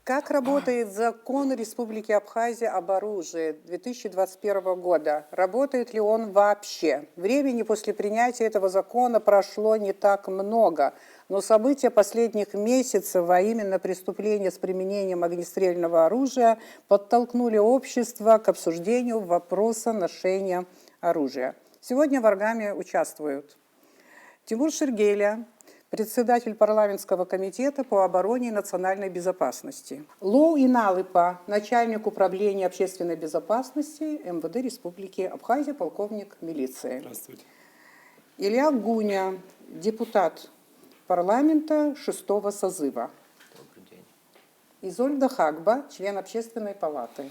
Как работает закон Республики Абхазия об оружии 2021 года? Работает ли он вообще? Времени после принятия этого закона прошло не так много, но события последних месяцев, а именно преступления с применением огнестрельного оружия, подтолкнули общество к обсуждению вопроса ношения оружия. Сегодня в Аргаме участвуют Тимур Шергеля, председатель парламентского комитета по обороне и национальной безопасности. Лоу Иналыпа, начальник управления общественной безопасности МВД Республики Абхазия, полковник милиции. Здравствуйте. Илья Гуня, депутат парламента 6-го созыва. Добрый день. Изольда Хагба, член общественной палаты.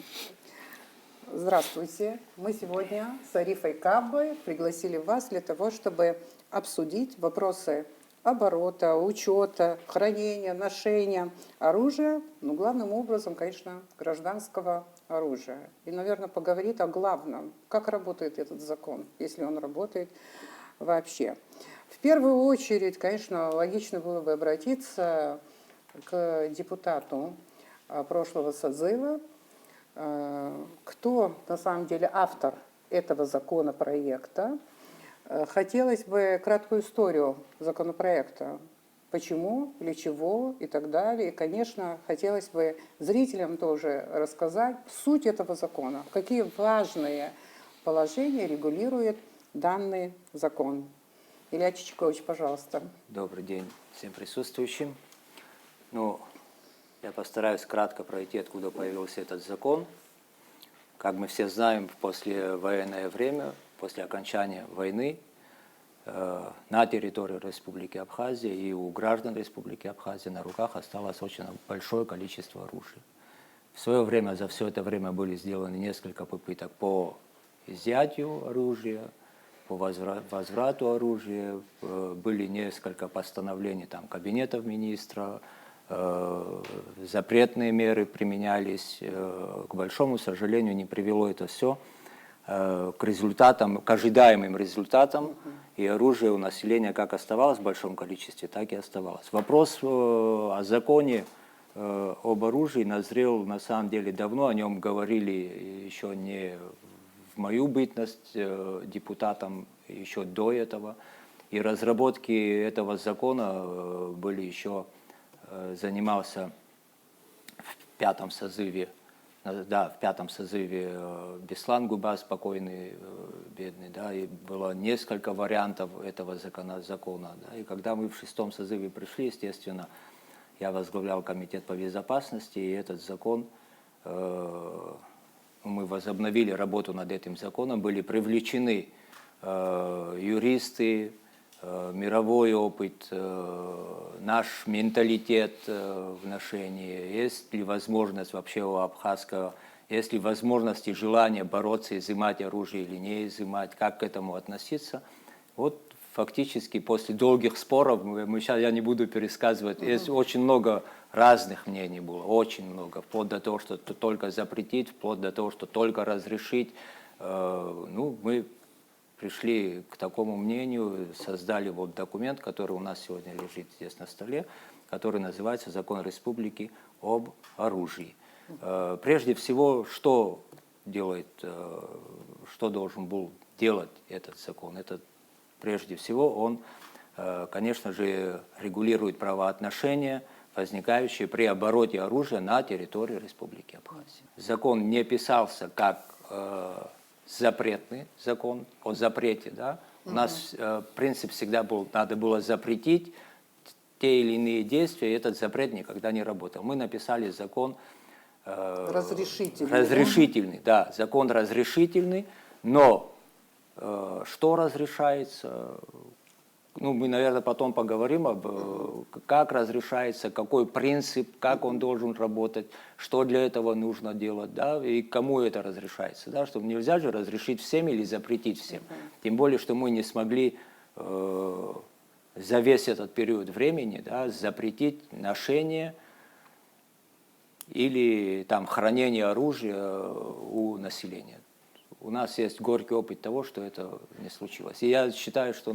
Здравствуйте. Мы сегодня с Арифой Каббой пригласили вас для того, чтобы обсудить вопросы оборота, учета, хранения, ношения оружия, но главным образом, конечно, гражданского оружия. И, наверное, поговорит о главном, как работает этот закон, если он работает вообще. В первую очередь, конечно, логично было бы обратиться к депутату прошлого созыва, кто на самом деле автор этого законопроекта. Хотелось бы краткую историю законопроекта, почему, для чего и так далее. И, конечно, хотелось бы зрителям тоже рассказать суть этого закона, какие важные положения регулирует данный закон. Илья Чичкович, пожалуйста. Добрый день всем присутствующим. Я постараюсь кратко пройти, откуда появился этот закон. Как мы все знаем, в послевоенное время, после окончания войны, на территории Республики Абхазия и у граждан Республики Абхазия на руках осталось очень большое количество оружия. В свое время, за все это время были сделаны несколько попыток по изъятию оружия, по возврату оружия, были несколько постановлений кабинетов министра, запретные меры применялись. К большому сожалению, не привело это все к результатам, к ожидаемым результатам, и оружие у населения как оставалось в большом количестве, так и оставалось. Вопрос о законе об оружии назрел на самом деле давно, о нем говорили еще не в мою бытность депутатом, еще до этого, и разработки этого закона были еще, занимался в пятом созыве, Беслан Губас, покойный, бедный, и было несколько вариантов этого закона. И когда мы в 6-м созыве пришли, естественно, я возглавлял комитет по безопасности, и этот закон, мы возобновили работу над этим законом, были привлечены юристы, мировой опыт, наш менталитет в ношении, есть ли возможность вообще у абхазского, есть ли возможность и желание бороться, изымать оружие или не изымать, как к этому относиться. Вот фактически после долгих споров, я не буду пересказывать, есть очень много разных мнений было, очень много, вплоть до того, что только запретить, вплоть до того, что только разрешить. Мы пришли к такому мнению, создали документ, который у нас сегодня лежит здесь на столе, который называется «Закон Республики об оружии». Прежде всего, что должен был делать этот закон? Прежде всего, он, конечно же, регулирует правоотношения, возникающие при обороте оружия на территории Республики Абхазия. Закон не писался как запретный закон о запрете, У нас принцип всегда был, надо было запретить те или иные действия, и этот запрет никогда не работал. Мы написали закон разрешительный, закон разрешительный, но что разрешается? Мы, наверное, потом поговорим как разрешается, какой принцип, как он должен работать, что для этого нужно делать, и кому это разрешается, чтобы нельзя же разрешить всем или запретить всем. Тем более, что мы не смогли за весь этот период времени запретить ношение или хранение оружия у населения. У нас есть горький опыт того, что это не случилось. И я считаю, что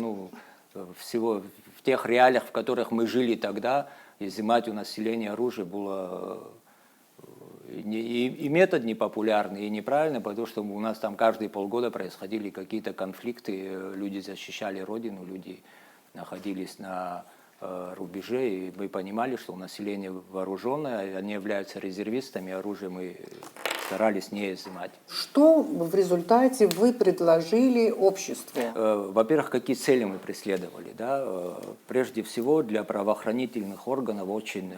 в тех реалиях, в которых мы жили тогда, изымать у населения оружие было и метод непопулярный, и неправильный, потому что у нас там каждые полгода происходили какие-то конфликты, люди защищали родину, люди находились на рубеже, и мы понимали, что население вооруженное, они являются резервистами, оружие мы старались не изымать. Что в результате вы предложили обществу? Во-первых, какие цели мы преследовали? Да? Прежде всего, для правоохранительных органов очень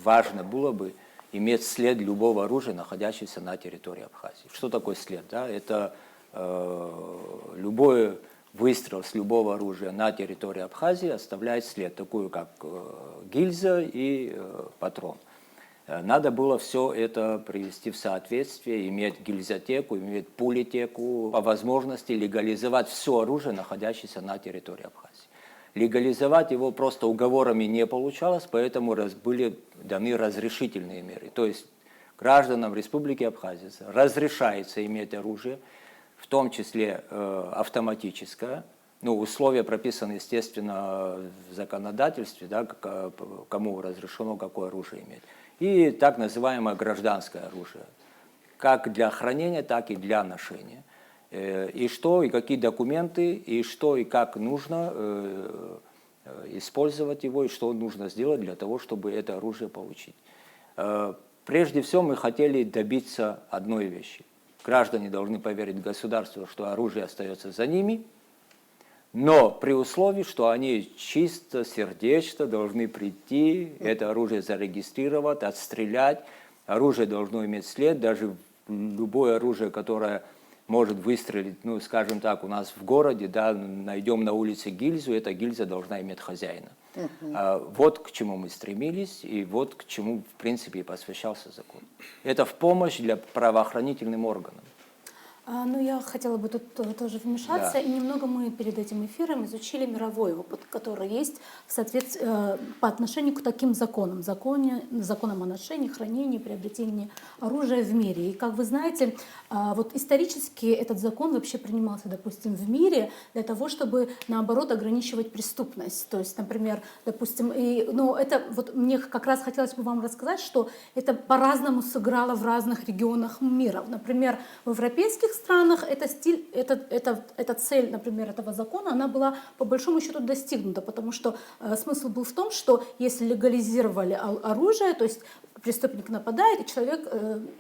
важно было бы иметь след любого оружия, находящегося на территории Абхазии. Что такое след? Да? Это любой выстрел с любого оружия на территории Абхазии оставляет след, такой как гильза и патрон. Надо было все это привести в соответствие, иметь гильзотеку, иметь пулетеку, по возможности легализовать все оружие, находящееся на территории Абхазии. Легализовать его просто уговорами не получалось, поэтому были даны разрешительные меры. То есть гражданам Республики Абхазия разрешается иметь оружие, в том числе автоматическое. Ну, условия прописаны, естественно, в законодательстве, да, кому разрешено какое оружие иметь. И так называемое гражданское оружие, как для хранения, так и для ношения. И что, и какие документы, и что, и как нужно использовать его, и что нужно сделать для того, чтобы это оружие получить. Прежде всего мы хотели добиться одной вещи. Граждане должны поверить государству, что оружие остается за ними, но при условии, что они чисто, сердечно должны прийти, это оружие зарегистрировать, отстрелять. Оружие должно иметь след, даже любое оружие, которое может выстрелить, ну, скажем так, у нас в городе, да, найдем на улице гильзу, эта гильза должна иметь хозяина. Вот к чему мы стремились, и вот к чему, в принципе, и посвящался закон. Это в помощь для правоохранительным органам. Ну, я хотела бы тут тоже вмешаться. Да. И немного мы перед этим эфиром изучили мировой опыт, который есть в соответствии, по отношению к таким законам. Законам о ношении, хранении, приобретении оружия в мире. И, как вы знаете, вот исторически этот закон вообще принимался, допустим, в мире для того, чтобы, наоборот, ограничивать преступность. То есть, например, допустим, это вот мне как раз хотелось бы вам рассказать, что это по-разному сыграло в разных регионах мира. Например, в европейских странах эта цель, например, этого закона, она была по большому счету достигнута, потому что смысл был в том, что если легализировали оружие, то есть преступник нападает, и человек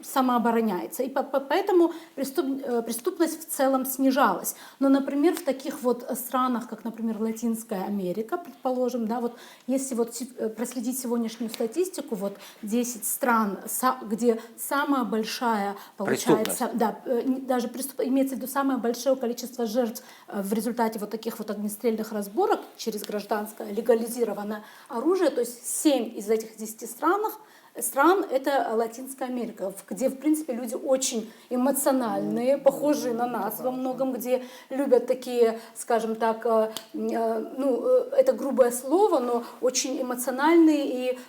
самообороняется. И поэтому преступность в целом снижалась. Но, например, в таких вот странах, как, например, Латинская Америка, предположим, да, вот если вот проследить сегодняшнюю статистику, вот 10 стран, где самая большая, получается, да, даже имеется в виду самое большое количество жертв в результате вот таких вот огнестрельных разборок через гражданское легализированное оружие, то есть 7 из этих 10 стран это Латинская Америка, где, в принципе, люди очень эмоциональные, похожие на нас во многом, где любят такие, скажем так, это грубое слово, но очень эмоциональные и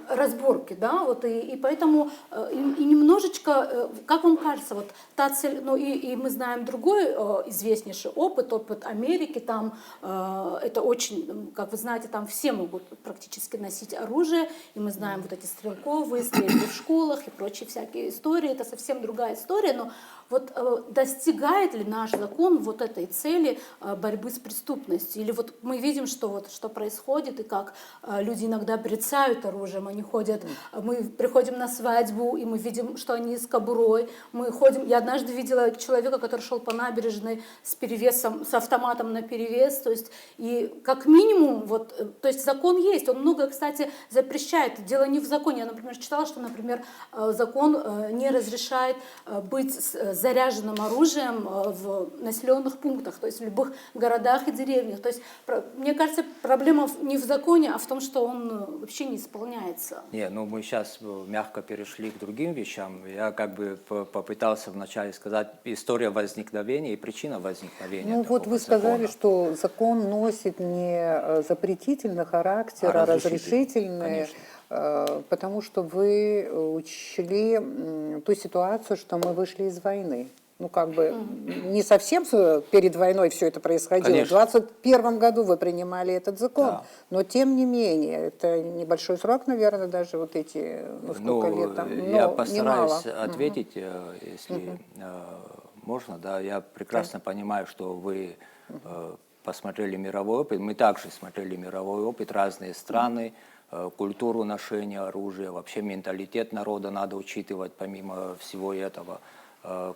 разборки, да, вот, и поэтому и немножечко, как вам кажется, вот та цель, ну и мы знаем другой известнейший опыт Америки, там это очень, как вы знаете, там все могут практически носить оружие, и мы знаем вот эти стрелковые стрельбы в школах и прочие всякие истории, это совсем другая история, но вот достигает ли наш закон вот этой цели борьбы с преступностью? Или вот мы видим, что происходит, и как люди иногда брецают оружием, они ходят, мы приходим на свадьбу, и мы видим, что они с кобурой, мы ходим, я однажды видела человека, который шел по набережной с перевесом, с автоматом наперевес, то есть, и как минимум, вот, то есть закон есть, он многое, кстати, запрещает, дело не в законе, я, например, читала, что, например, закон не разрешает быть заряженным оружием в населенных пунктах, то есть в любых городах и деревнях. То есть, мне кажется, проблема не в законе, а в том, что он вообще не исполняется. Не, ну мы сейчас мягко перешли к другим вещам. Я как бы попытался вначале сказать история возникновения и причина возникновения. Ну вот вы сказали, что закон носит не запретительный характер, а разрешительный. Потому что вы учли ту ситуацию, что мы вышли из войны. ну, как бы, не совсем перед войной все это происходило. Конечно. В 2021 году вы принимали этот закон, Да. но тем не менее, это небольшой срок, наверное, даже вот эти, ну, сколько лет там, я но постараюсь немало. ответить, если можно. Да, я прекрасно понимаю, что вы посмотрели мировой опыт. Мы также смотрели мировой опыт, разные страны, культуру ношения оружия, вообще менталитет народа надо учитывать помимо всего этого.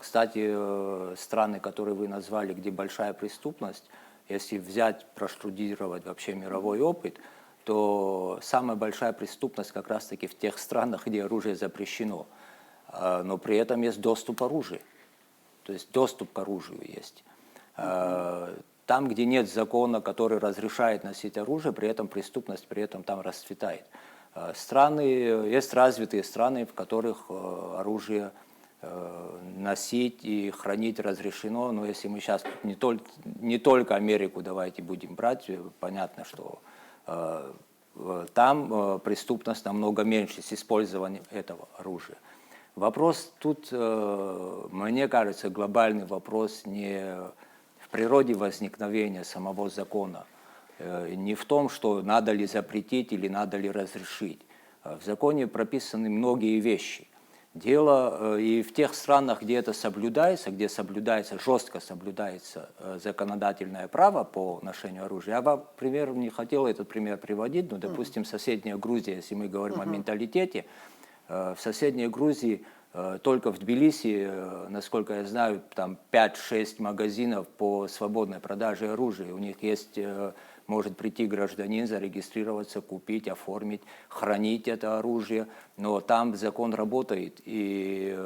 Кстати, страны, которые вы назвали, где большая преступность, если взять, проштудировать вообще мировой опыт, то самая большая преступность как раз-таки в тех странах, где оружие запрещено. Но при этом есть доступ к оружию. То есть доступ к оружию есть. Там, где нет закона, который разрешает носить оружие, при этом преступность при этом там расцветает. Есть развитые страны, в которых оружие носить и хранить разрешено, но если мы сейчас не только Америку давайте будем брать, понятно, что там преступность намного меньше с использованием этого оружия. Вопрос тут, мне кажется, глобальный вопрос не в природе возникновения самого закона, не в том, что надо ли запретить или надо ли разрешить. В законе прописаны многие вещи. Дело и в тех странах, где это соблюдается, где жестко соблюдается законодательное право по ношению оружия. Я, например, не хотел этот пример приводить, но, допустим, соседняя Грузия, если мы говорим о менталитете, в соседней Грузии только в Тбилиси, насколько я знаю, там 5-6 магазинов по свободной продаже оружия. У них есть, может прийти гражданин, зарегистрироваться, купить, оформить, хранить это оружие. Но там закон работает, и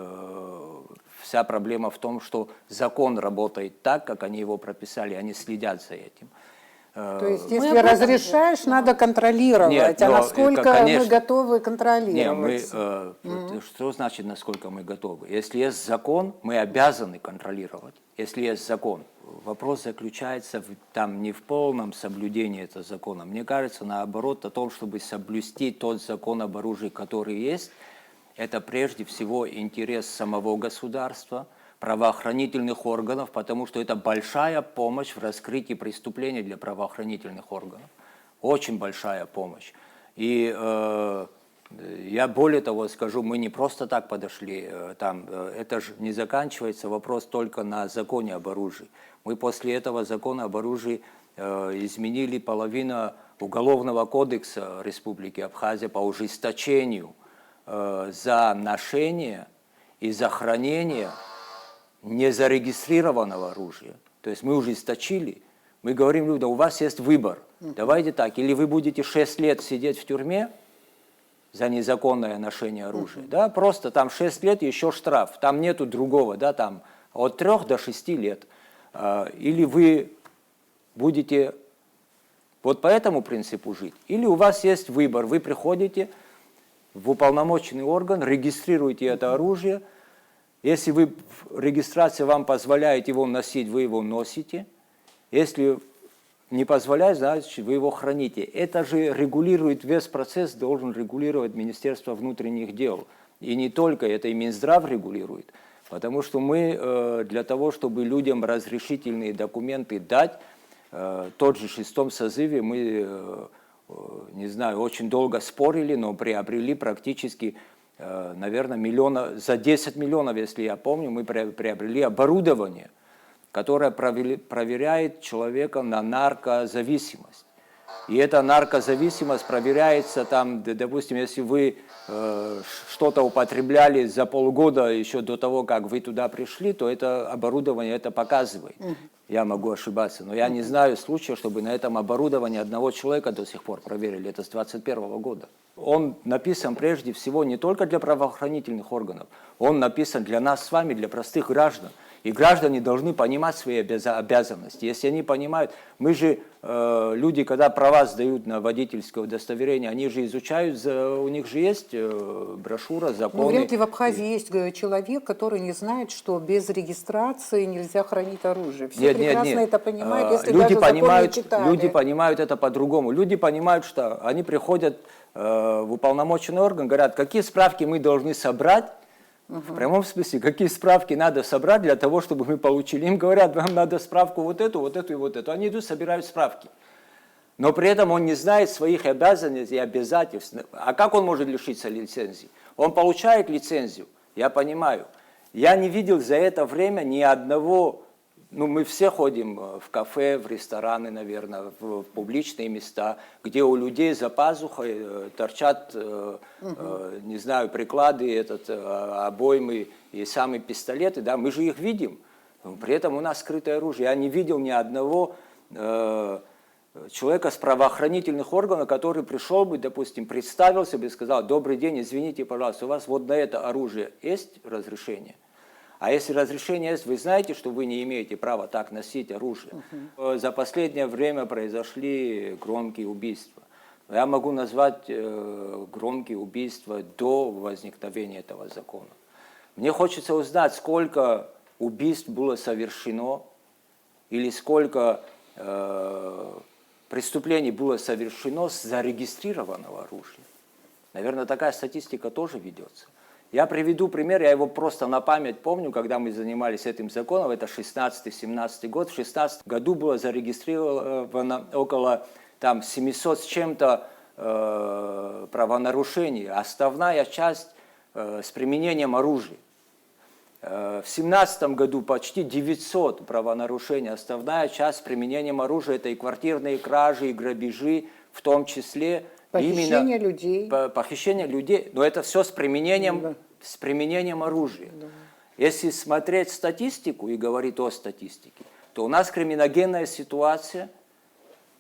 вся проблема в том, что закон работает так, как они его прописали, они следят за этим. То есть, если разрешаешь, надо контролировать. Нет, а насколько конечно, мы готовы контролировать? Что значит, насколько мы готовы? Если есть закон, мы обязаны контролировать. Если есть закон, вопрос заключается там не в полном соблюдении этого закона. Мне кажется, наоборот, о том, чтобы соблюсти тот закон об оружии, который есть, это прежде всего интерес самого государства, правоохранительных органов, потому что это большая помощь в раскрытии преступлений для правоохранительных органов. Очень большая помощь. И я более того скажу, мы не просто так подошли, это же не заканчивается вопрос только на законе об оружии. Мы после этого закона об оружии изменили половину Уголовного кодекса Республики Абхазия по ужесточению за ношение и за хранение незарегистрированного оружия. То есть мы ужесточили, мы говорим людям, у вас есть выбор, давайте так, или вы будете 6 лет сидеть в тюрьме за незаконное ношение оружия, да, просто там 6 лет еще штраф, там нету другого, да, там от 3 до 6 лет, или вы будете вот по этому принципу жить, или у вас есть выбор, вы приходите в уполномоченный орган, регистрируете это оружие. Если регистрация вам позволяет его носить, вы его носите. Если не позволяет, значит, вы его храните. Это же регулирует весь процесс, должен регулировать Министерство внутренних дел. И не только, это и Минздрав регулирует. Потому что мы для того, чтобы людям разрешительные документы дать, тот же 6-м созыве мы, не знаю, очень долго спорили, но приобрели практически, наверное, за 10 миллионов, если я помню, мы приобрели оборудование, которое проверяет человека на наркозависимость. И эта наркозависимость проверяется, там, допустим, если вы что-то употребляли за полгода еще до того, как вы туда пришли, то это оборудование это показывает. Я могу ошибаться, но я не знаю случая, чтобы на этом оборудовании одного человека до сих пор проверили. Это с 2021 года. Он написан прежде всего не только для правоохранительных органов, он написан для нас с вами, для простых граждан. И граждане должны понимать свои обязанности. Если они понимают, мы же, люди, когда права сдают на водительское удостоверение, они же изучают, у них же есть брошюра, законы. Но вряд ли в Абхазии есть человек, который не знает, что без регистрации нельзя хранить оружие. Все прекрасно это понимают, если люди даже понимают, закон не читали. Люди понимают это по-другому. Люди понимают, что они приходят в уполномоченный орган, говорят, какие справки мы должны собрать В прямом смысле, какие справки надо собрать для того, чтобы мы получили. Им говорят, вам надо справку вот эту и вот эту. Они идут, собирают справки. Но при этом он не знает своих обязанностей и обязательств. А как он может лишиться лицензии? Он получает лицензию, я понимаю. Я не видел за это время ни одного, мы все ходим в кафе, в рестораны, наверное, в публичные места, где у людей за пазухой торчат, не знаю, приклады, обоймы и самые пистолеты, да, мы же их видим. При этом у нас скрытое оружие. Я не видел ни одного человека с правоохранительных органов, который пришел бы, допустим, представился бы и сказал: добрый день, извините, пожалуйста, у вас вот на это оружие есть разрешение? А если разрешение есть, вы знаете, что вы не имеете права так носить оружие? За последнее время произошли громкие убийства. Я могу назвать громкие убийства до возникновения этого закона. Мне хочется узнать, сколько убийств было совершено или сколько преступлений было совершено с зарегистрированного оружия. Наверное, такая статистика тоже ведется. Я приведу пример, я его просто на память помню, когда мы занимались этим законом, это 16-17 год. В 16 году было зарегистрировано около 700 с чем-то правонарушений. Основная часть с применением оружия. В 2017 году почти 900 правонарушений. Основная часть с применением оружия — это и квартирные кражи, и грабежи, в том числе Похищение людей. Похищение людей. Но это все с применением оружия. Да. Если смотреть статистику и говорить о статистике, то у нас криминогенная ситуация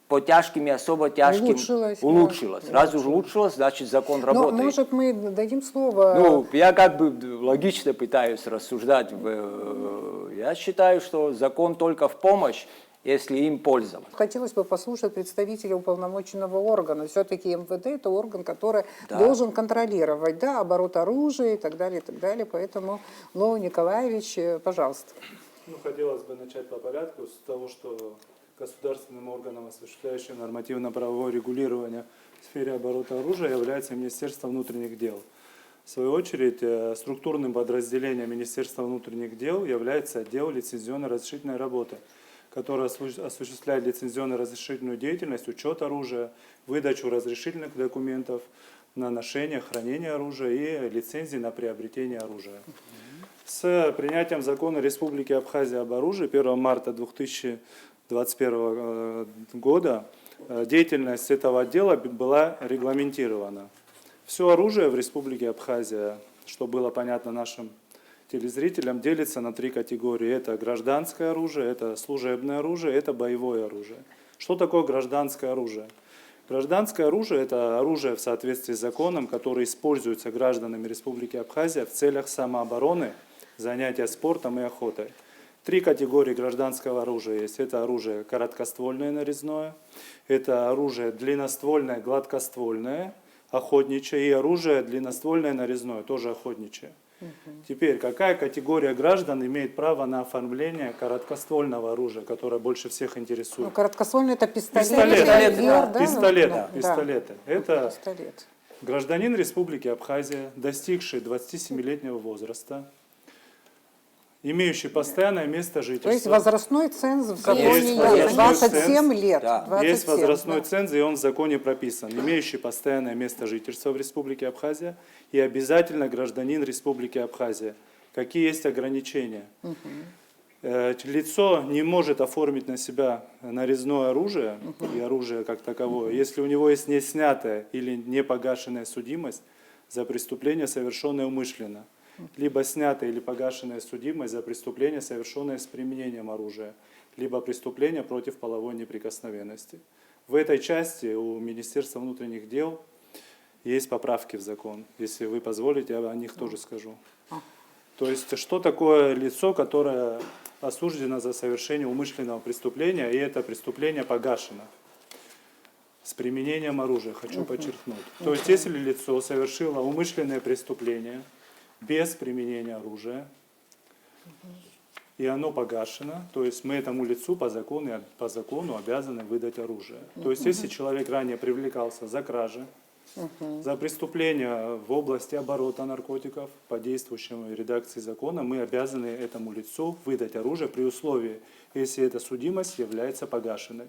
по тяжким и особо тяжким улучшилась. Да. Раз улучшилась, значит закон работает. Но, может, мы дадим слово... Я логично пытаюсь рассуждать. Я считаю, что закон только в помощь, если им пользоваться. Хотелось бы послушать представителя уполномоченного органа. Все-таки МВД – это орган, который должен контролировать оборот оружия и так далее, и так далее. Поэтому, Лов Николаевич, пожалуйста. Хотелось бы начать по порядку с того, что государственным органом, осуществляющим нормативно-правовое регулирование в сфере оборота оружия, является Министерство внутренних дел. В свою очередь, структурным подразделением Министерства внутренних дел является отдел лицензионно-разрешительной работы, который осуществляет лицензионно-разрешительную деятельность, учет оружия, выдачу разрешительных документов на ношение, хранение оружия и лицензии на приобретение оружия. С принятием закона Республики Абхазия об оружии 1 марта 2021 года деятельность этого отдела была регламентирована. Все оружие в Республике Абхазия, что было понятно нашим телезрителям, делится на 3 категории. Это гражданское оружие, это служебное оружие, это боевое оружие. Что такое гражданское оружие? Гражданское оружие – это оружие в соответствии с законом, которое используется гражданами Республики Абхазия в целях самообороны, занятия спортом и охотой. 3 категории гражданского оружия есть. Это оружие короткоствольное нарезное, это оружие длинноствольное, гладкоствольное, охотничье, и оружие длинноствольное нарезное, тоже охотничье. Теперь, какая категория граждан имеет право на оформление короткоствольного оружия, которое больше всех интересует? Короткоствольный – это пистолет. Пистолеты. Это гражданин Республики Абхазия, достигший 27-летнего возраста, имеющий постоянное место жительства. То есть возрастной ценз в законе есть. 27 лет. Да. 27, есть возрастной ценз, и он в законе прописан. Имеющий постоянное место жительства в Республике Абхазия и обязательно гражданин Республики Абхазия. Какие есть ограничения? Лицо не может оформить на себя нарезное оружие и оружие как таковое, если у него есть не снятая или не погашенная судимость за преступление, совершенное умышленно, либо снятая или погашенная судимость за преступление, совершенное с применением оружия, либо преступление против половой неприкосновенности. В этой части у Министерства внутренних дел есть поправки в закон. Если вы позволите, я о них тоже скажу. То есть, что такое лицо, которое осуждено за совершение умышленного преступления, и это преступление погашено с применением оружия, хочу подчеркнуть. То есть, если лицо совершило умышленное преступление без применения оружия, и оно погашено, то есть мы этому лицу по закону обязаны выдать оружие. То есть если человек ранее привлекался за кражи, За преступление в области оборота наркотиков по действующей редакции закона мы обязаны этому лицу выдать оружие при условии, если эта судимость является погашенной.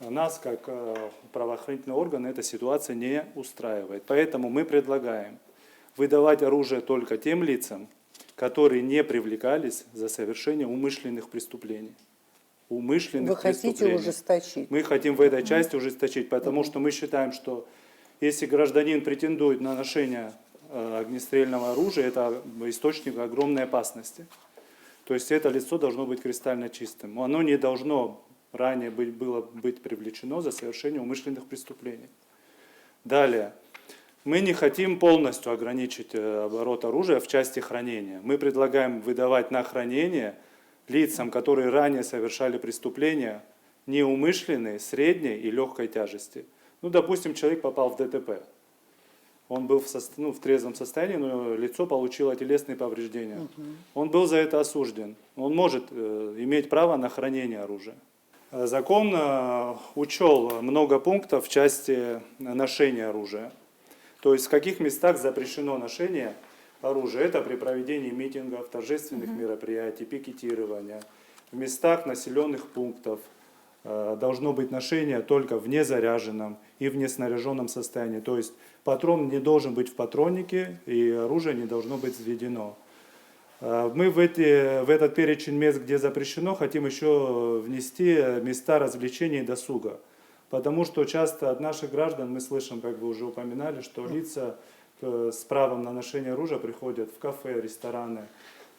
Нас, как правоохранительный орган, эта ситуация не устраивает. Поэтому мы предлагаем выдавать оружие только тем лицам, которые не привлекались за совершение умышленных преступлений. Умышленных Вы хотите преступлений. ужесточить? Мы хотим в этой части ужесточить, потому что мы считаем, что если гражданин претендует на ношение огнестрельного оружия, это источник огромной опасности. То есть это лицо должно быть кристально чистым. Оно не должно ранее было быть привлечено за совершение умышленных преступлений. Далее. Мы не хотим полностью ограничить оборот оружия в части хранения. Мы предлагаем выдавать на хранение лицам, которые ранее совершали преступления, неумышленные, средней и легкой тяжести. Ну, допустим, человек попал в ДТП. Он был в трезвом состоянии, но лицо получило телесные повреждения. Он был за это осужден. Он может иметь право на хранение оружия. Закон учел много пунктов в части ношения оружия. То есть в каких местах запрещено ношение оружия. Это при проведении митингов, торжественных мероприятий, пикетирования. В местах населенных пунктов должно быть ношение только в незаряженном и в неснаряженном состоянии. То есть патрон не должен быть в патроннике и оружие не должно быть взведено. Мы в этот перечень мест, где запрещено, хотим еще внести места развлечений и досуга. Потому что часто от наших граждан мы слышим, как вы уже упоминали, что лица с правом на ношение оружия приходят в кафе, рестораны,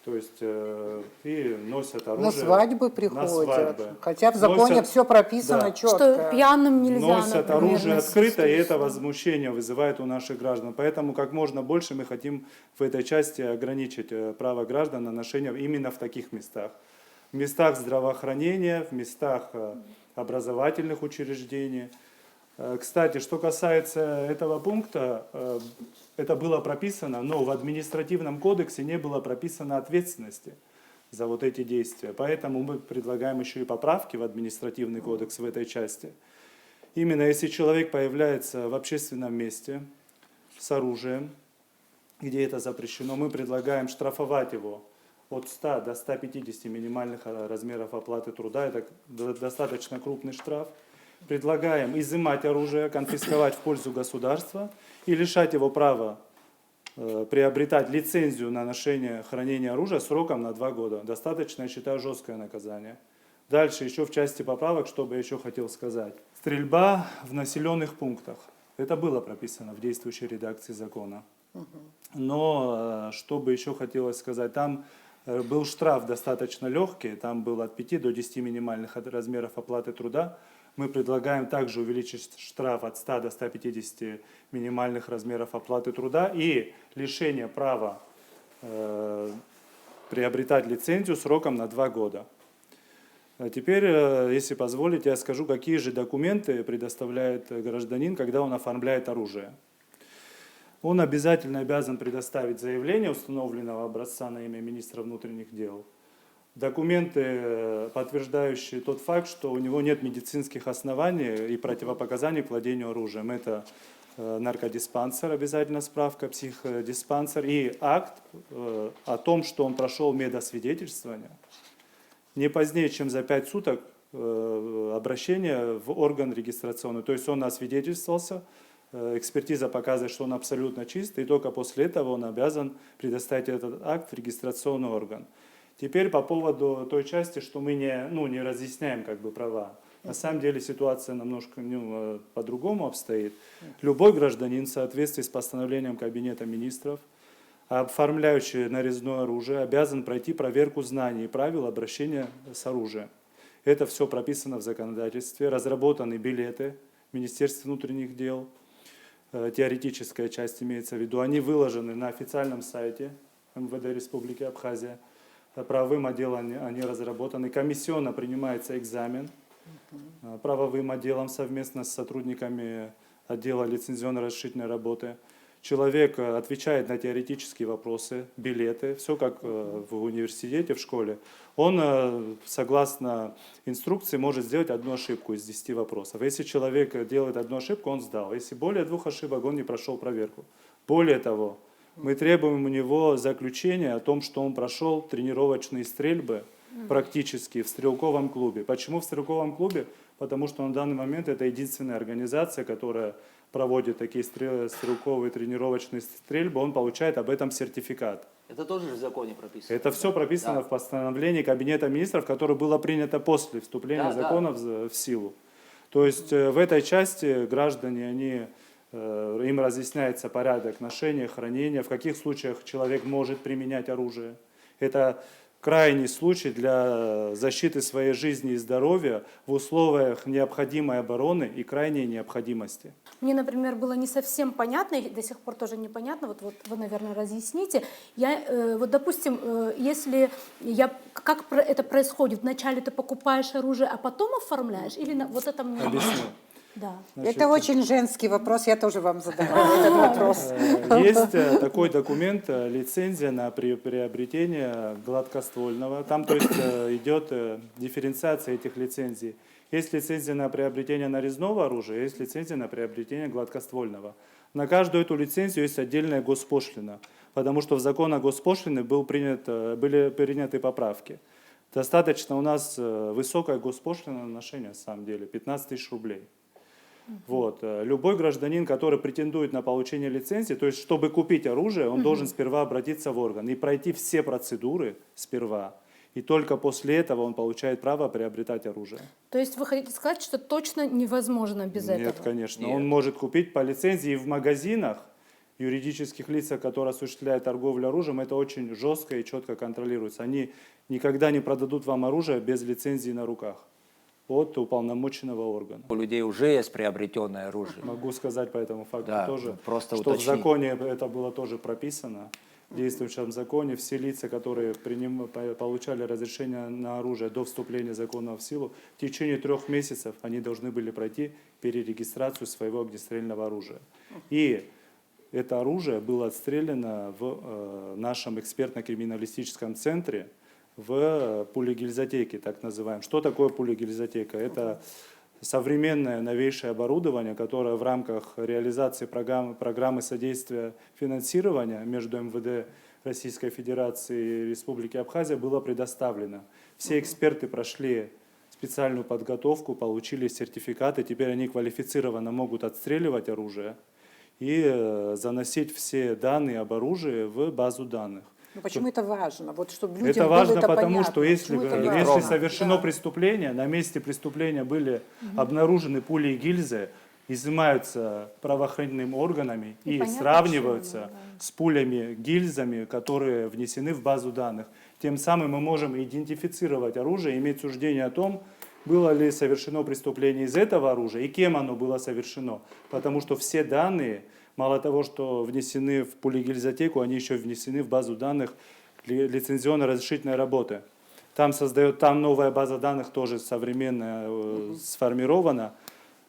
то есть и носят оружие. На свадьбы приходят. На свадьбы. Хотя в законе Носят, все прописано да, четко. Что пьяным нельзя, носят например, оружие носить. открыто, и это возмущение вызывает у наших граждан. Поэтому как можно больше мы хотим в этой части ограничить право граждан на ношение именно в таких местах. В местах здравоохранения, в местах образовательных учреждений. Кстати, что касается этого пункта, это было прописано, но в административном кодексе не было прописано ответственности за вот эти действия. Поэтому мы предлагаем еще и поправки в административный кодекс в этой части. Именно если человек появляется в общественном месте с оружием, где это запрещено, мы предлагаем штрафовать его от 100 до 150 минимальных размеров оплаты труда. Это достаточно крупный штраф. Предлагаем изымать оружие, конфисковать в пользу государства и лишать его права приобретать лицензию на ношение, хранение оружия сроком на 2 года. Достаточно, я считаю, жесткое наказание. Дальше еще в части поправок, что бы я еще хотел сказать. Стрельба в населенных пунктах. Это было прописано в действующей редакции закона. Но что бы еще хотелось сказать, там был штраф достаточно легкий, там был от 5 до 10 минимальных размеров оплаты труда. Мы предлагаем также увеличить штраф от 100 до 150 минимальных размеров оплаты труда и лишение права приобретать лицензию сроком на 2 года. А теперь, если позволите, я скажу, какие же документы предоставляет гражданин, когда он оформляет оружие. Он обязательно обязан предоставить заявление установленного образца на имя министра внутренних дел, документы, подтверждающие тот факт, что у него нет медицинских оснований и противопоказаний к владению оружием. Это наркодиспансер, обязательно справка, психодиспансер и акт о том, что он прошел медосвидетельствование. Не позднее, чем за 5 суток обращения в орган регистрационный. То есть он освидетельствовался, экспертиза показывает, что он абсолютно чист, и только после этого он обязан предоставить этот акт в регистрационный орган. Теперь по поводу той части, что мы не разъясняем права. На самом деле ситуация немножко по-другому обстоит. Любой гражданин в соответствии с постановлением Кабинета министров, оформляющий нарезное оружие, обязан пройти проверку знаний и правил обращения с оружием. Это все прописано в законодательстве, разработаны билеты в Министерстве внутренних дел, теоретическая часть имеется в виду, они выложены на официальном сайте МВД Республики Абхазия, правовым отделом они разработаны, комиссионно принимается экзамен, правовым отделом совместно с сотрудниками отдела лицензионно-разрешительной работы. человек отвечает на теоретические вопросы, билеты, все как в университете, в школе, он, согласно инструкции, может сделать одну ошибку из 10 вопросов. Если человек делает одну ошибку, он сдал. Если более 2 ошибок, он не прошел проверку. Более того, мы требуем у него заключения о том, что он прошел тренировочные стрельбы практически в стрелковом клубе. Почему в стрелковом клубе? Потому что на данный момент это единственная организация, которая проводит такие стрелковые тренировочные стрельбы, он получает об этом сертификат. Это тоже в законе прописано. Это все прописано в постановлении Кабинета министров, которое было принято после вступления закона в силу. То есть в этой части граждане, им разъясняется порядок ношения, хранения, в каких случаях человек может применять оружие. Это крайний случай для защиты своей жизни и здоровья в условиях необходимой обороны и крайней необходимости. Мне, например, было не совсем понятно, и до сих пор тоже непонятно, вот вы, наверное, разъясните. Вот, допустим, если как это происходит? Вначале ты покупаешь оружие, а потом оформляешь? Или вот это мне... Объясню. Да. Это очень женский вопрос, я тоже вам задавала этот вопрос. Есть такой документ, лицензия на приобретение гладкоствольного. Там, то есть, идет дифференциация этих лицензий. Есть лицензия на приобретение нарезного оружия, есть лицензия на приобретение гладкоствольного. На каждую эту лицензию есть отдельная госпошлина, потому что в закон о госпошлине были приняты поправки. Достаточно у нас высокая госпошлина на ношение, на самом деле, 15 тысяч рублей. Вот. Любой гражданин, который претендует на получение лицензии, то есть чтобы купить оружие, он должен сперва обратиться в орган и пройти все процедуры сперва. И только после этого он получает право приобретать оружие. То есть вы хотите сказать, что точно невозможно без этого? Нет, конечно. Нет. Он может купить по лицензии в магазинах, юридических лицах, которые осуществляют торговлю оружием, это очень жестко и четко контролируется. Они никогда не продадут вам оружие без лицензии на руках от уполномоченного органа. У людей уже есть приобретенное оружие. Могу сказать по этому факту Да, тоже, просто что уточнить. в законе это было тоже прописано. В действующем законе все лица, которые получали разрешение на оружие до вступления закона в силу, в течение 3 месяцев они должны были пройти перерегистрацию своего огнестрельного оружия. И это оружие было отстреляно в нашем экспертно-криминалистическом центре в пулегильзотеке, так называемом. Что такое пулегильзотека? Это современное новейшее оборудование, которое в рамках реализации программы содействия финансирования между МВД Российской Федерации и Республики Абхазия было предоставлено. Все эксперты прошли специальную подготовку, получили сертификаты, теперь они квалифицированно могут отстреливать оружие и заносить все данные об оружии в базу данных. Ну, почему это важно? Вот, чтобы людям Это было важно, это потому понятно. что если Почему это важно? совершено Да. преступление, на месте преступления были обнаружены пули и гильзы, изымаются правоохранительными органами и понятно, сравниваются почему, да. с пулями, гильзами, которые внесены в базу данных. Тем самым мы можем идентифицировать оружие, иметь суждение о том, было ли совершено преступление из этого оружия и кем оно было совершено. Потому что все данные, мало того, что внесены в пулегильзотеку, они еще внесены в базу данных лицензионно-разрешительной работы. Там новая база данных тоже современная, сформирована.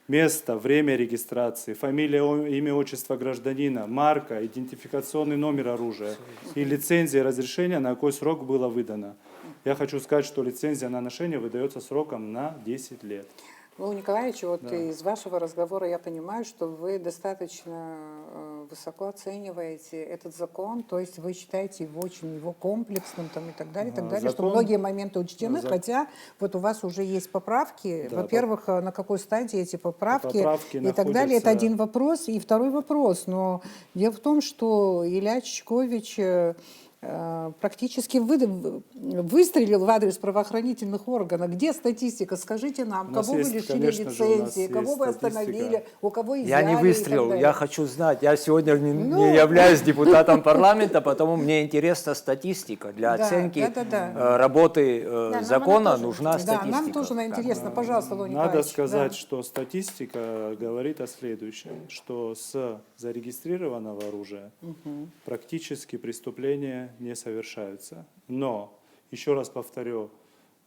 Место, время регистрации, фамилия, имя, отчество гражданина, марка, идентификационный номер оружия и лицензия и разрешение, на какой срок было выдано. Я хочу сказать, что лицензия на ношение выдается сроком на 10 лет. Владимир Николаевич, вот из вашего разговора я понимаю, что вы достаточно высоко оцениваете этот закон, то есть вы считаете его очень комплексным там, и так далее, что многие моменты учтены, хотя вот у вас уже есть поправки. Да, во-первых, на какой стадии эти поправки и так далее, находятся... это один вопрос. И второй вопрос, но дело в том, что Илья Чичкович практически выстрелил в адрес правоохранительных органов. Где статистика? Скажите нам, кого вы лишили лицензии, кого вы остановили, у кого изъяли. Я не выстрелил, я хочу знать. Я сегодня не являюсь депутатом парламента, потому мне интересна статистика. Для оценки работы закона нужна статистика. Да, нам тоже интересно. Пожалуйста, Владимир Надо Николаевич. сказать, что статистика говорит о следующем, что с зарегистрированного оружия практически преступления не совершаются. Но, еще раз повторю,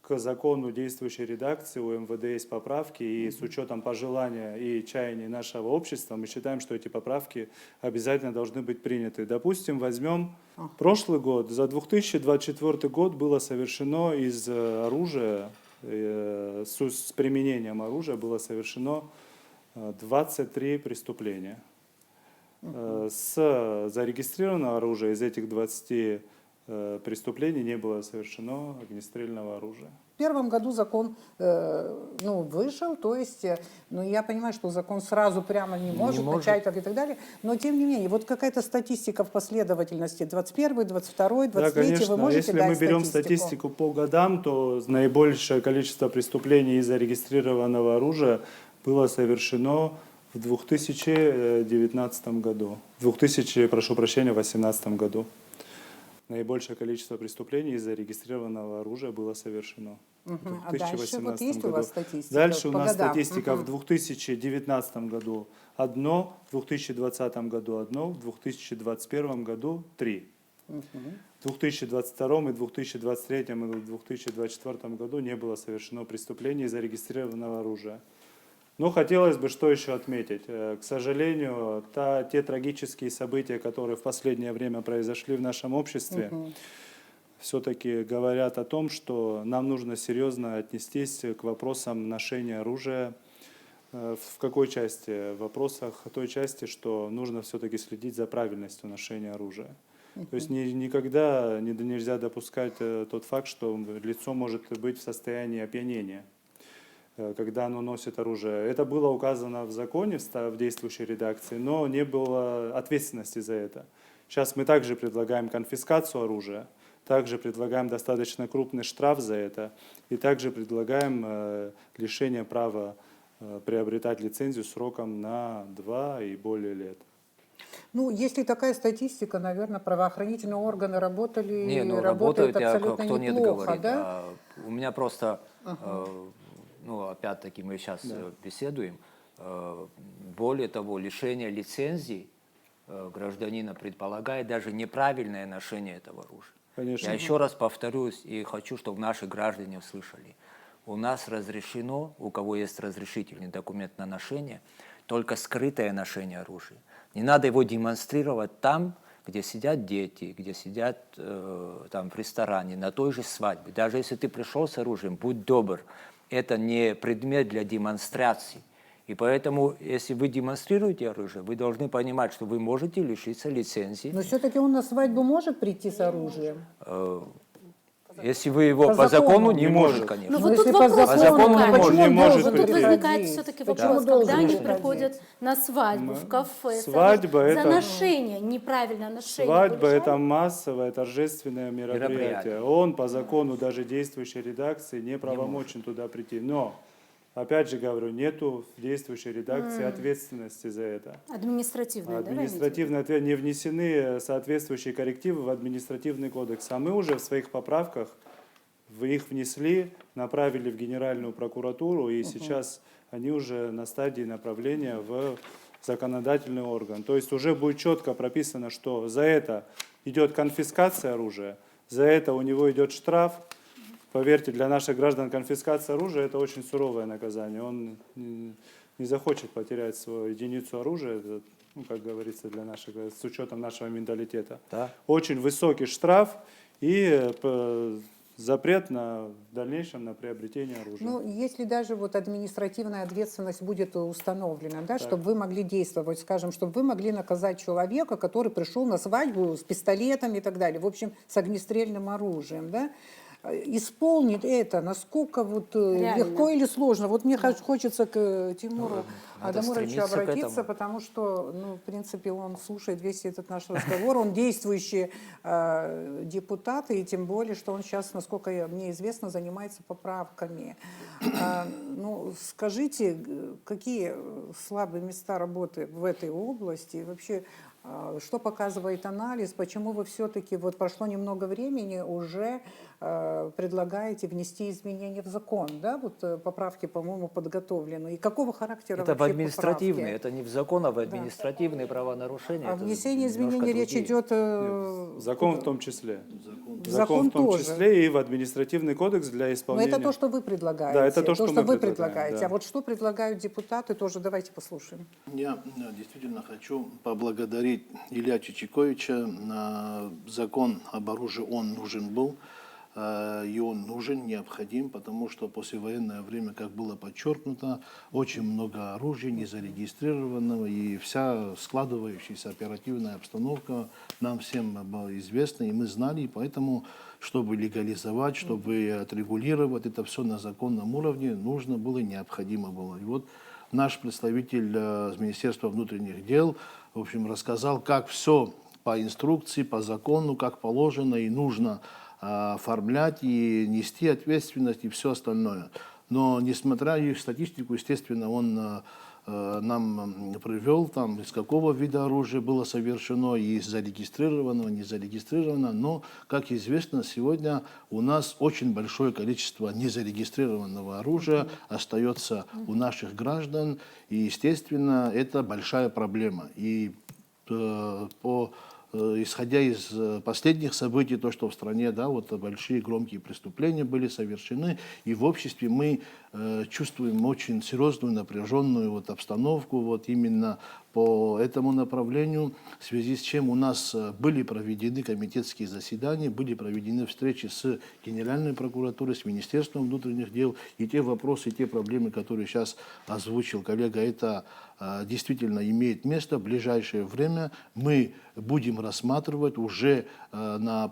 к закону действующей редакции у МВД есть поправки, и с учетом пожелания и чаяний нашего общества мы считаем, что эти поправки обязательно должны быть приняты. Допустим, возьмем прошлый год. За 2024 год было совершено из оружия, с применением оружия было совершено 23 преступления. С зарегистрированного оружия из этих 20 преступлений не было совершено огнестрельного оружия. В первом году закон вышел, то есть, я понимаю, что закон сразу прямо не может начать так и так далее, но тем не менее, вот какая-то статистика в последовательности, 21, 22, 23, да, конечно. вы можете Если дать мы берем статистику по годам, то наибольшее количество преступлений из зарегистрированного оружия было совершено в 2019 году, в 2018 году. Наибольшее количество преступлений из зарегистрированного оружия было совершено в 2018 а дальше вот есть году. у вас статистика? Дальше у по нас годам? статистика в 2019 году одно, в 2020 году одно, в 2021 году 3. В 2022 и 2023 и в 2024 году не было совершено преступлений из зарегистрированного оружия. Но хотелось бы что еще отметить. К сожалению, те трагические события, которые в последнее время произошли в нашем обществе, все-таки говорят о том, что нам нужно серьезно отнестись к вопросам ношения оружия. В какой части? В вопросах той части, что нужно все-таки следить за правильностью ношения оружия. То есть никогда нельзя допускать тот факт, что лицо может быть в состоянии опьянения, когда оно носит оружие. Это было указано в законе, в действующей редакции, но не было ответственности за это. Сейчас мы также предлагаем конфискацию оружия, также предлагаем достаточно крупный штраф за это, и также предлагаем лишение права приобретать лицензию сроком на 2 и более лет. Если такая статистика, наверное, правоохранительные органы работали, работают, абсолютно кто нет неплохо, говорит. да? У меня просто, опять-таки мы сейчас беседуем, более того, лишение лицензии гражданина предполагает даже неправильное ношение этого оружия. Конечно. Я еще раз повторюсь и хочу, чтобы наши граждане услышали. У нас разрешено, у кого есть разрешительный документ на ношение, только скрытое ношение оружия. Не надо его демонстрировать там, где сидят дети, где сидят там в ресторане, на той же свадьбе. Даже если ты пришел с оружием, будь добр, это не предмет для демонстрации. И поэтому, если вы демонстрируете оружие, вы должны понимать, что вы можете лишиться лицензии. Но все-таки он на свадьбу может прийти с оружием? Если вы его По по закону закону не не может, может. конечно. Ну вот если тут по вопрос закону возникает. не может Вот тут приходить. возникает все-таки Почему вопрос, должен когда они приходить? приходят на свадьбу, в кафе, Свадьба за это- ношение, неправильное ношение. Свадьба – вы это решали? массовое торжественное мероприятие. Мероприятие. Он по закону даже действующей редакции не правомочен туда прийти. Но, опять же говорю, нету в действующей редакции ответственности за это. Административное, да, вы имеете в виду? Административно не внесены соответствующие коррективы в административный кодекс. А мы уже в своих поправках их внесли, направили в Генеральную прокуратуру, и сейчас они уже на стадии направления в законодательный орган. То есть уже будет четко прописано, что за это идет конфискация оружия, за это у него идет штраф. Поверьте, для наших граждан конфискация оружия – это очень суровое наказание. Он не захочет потерять свою единицу оружия, это, как говорится, с учетом нашего менталитета. Да. Очень высокий штраф и запрет в дальнейшем на приобретение оружия. Если даже административная ответственность будет установлена, да, чтобы вы могли действовать, скажем, чтобы вы могли наказать человека, который пришел на свадьбу с пистолетом и так далее, в общем, с огнестрельным оружием, да, исполнить это, насколько легко или сложно. Мне хочется к Тимуру Надо Адамуровичу стремиться к обратиться, этому. потому что, в принципе, он слушает весь этот наш разговор, он действующий депутат, и тем более, что он сейчас, насколько мне известно, занимается поправками. Скажите, какие слабые места работы в этой области, и вообще, что показывает анализ, почему вы все-таки, прошло немного времени, уже предлагаете внести изменения в закон, да, поправки, по-моему, подготовлены, и какого характера Это в вообще административные, поправки? это не в закон, а в административные правонарушения. А Это внесение изменений немножко речь другие. идет... Закон в том числе. закон в том тоже. числе и в административный кодекс для Но исполнения. это то, что вы предлагаете. Да, это то, что мы вы предлагаем, предлагаете. да. А вот что предлагают депутаты, тоже давайте послушаем. Я действительно хочу поблагодарить Илья Чичиковича. Закон об оружии, он нужен был, и он нужен, необходим, потому что послевоенное время, как было подчеркнуто, очень много оружия незарегистрированного, и вся складывающаяся оперативная обстановка нам всем была известна, и мы знали, и поэтому, чтобы легализовать, чтобы отрегулировать это все на законном уровне, нужно было, необходимо было. И вот наш представитель с Министерства внутренних дел, в общем, рассказал, как все по инструкции, по закону, как положено и нужно оформлять и нести ответственность и все остальное. Но несмотря на их статистику, естественно, он нам привел, там, из какого вида оружия было совершено, из зарегистрированного, не зарегистрированного. Но, как известно, сегодня у нас очень большое количество незарегистрированного оружия остается у наших граждан. И, естественно, это большая проблема. И исходя из последних событий, то, что в стране, да, вот большие громкие преступления были совершены, и в обществе мы чувствуем очень серьезную напряженную вот обстановку вот именно по этому направлению, в связи с чем у нас были проведены комитетские заседания, были проведены встречи с Генеральной прокуратурой, с Министерством внутренних дел, и те вопросы, те проблемы, которые сейчас озвучил коллега, это действительно имеет место. В ближайшее время мы будем рассматривать уже на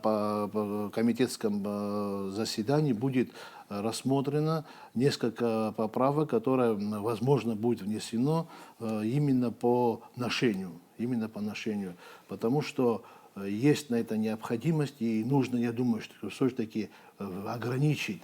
комитетском заседании будет рассмотрено несколько поправок, которые, возможно, будет внесено именно по ношению, потому что есть на это необходимость, и нужно, я думаю, что все-таки ограничить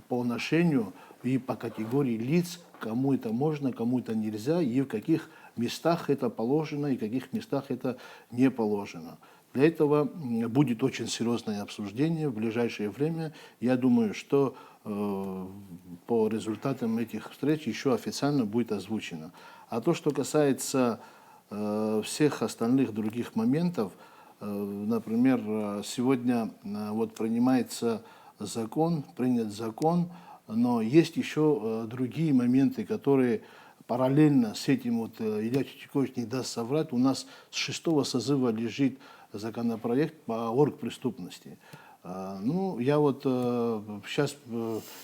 по ношению и по категории лиц, кому это можно, кому это нельзя, и в каких местах это положено, и в каких местах это не положено. Для этого будет очень серьезное обсуждение в ближайшее время. Я думаю, что по результатам этих встреч еще официально будет озвучено. А то, что касается всех остальных других моментов, например, сегодня вот принят закон, но есть еще другие моменты, которые параллельно с этим, вот Илья Чичикович не даст соврать, у нас с 6-го созыва лежит законопроект по оргпреступности. Ну, я вот сейчас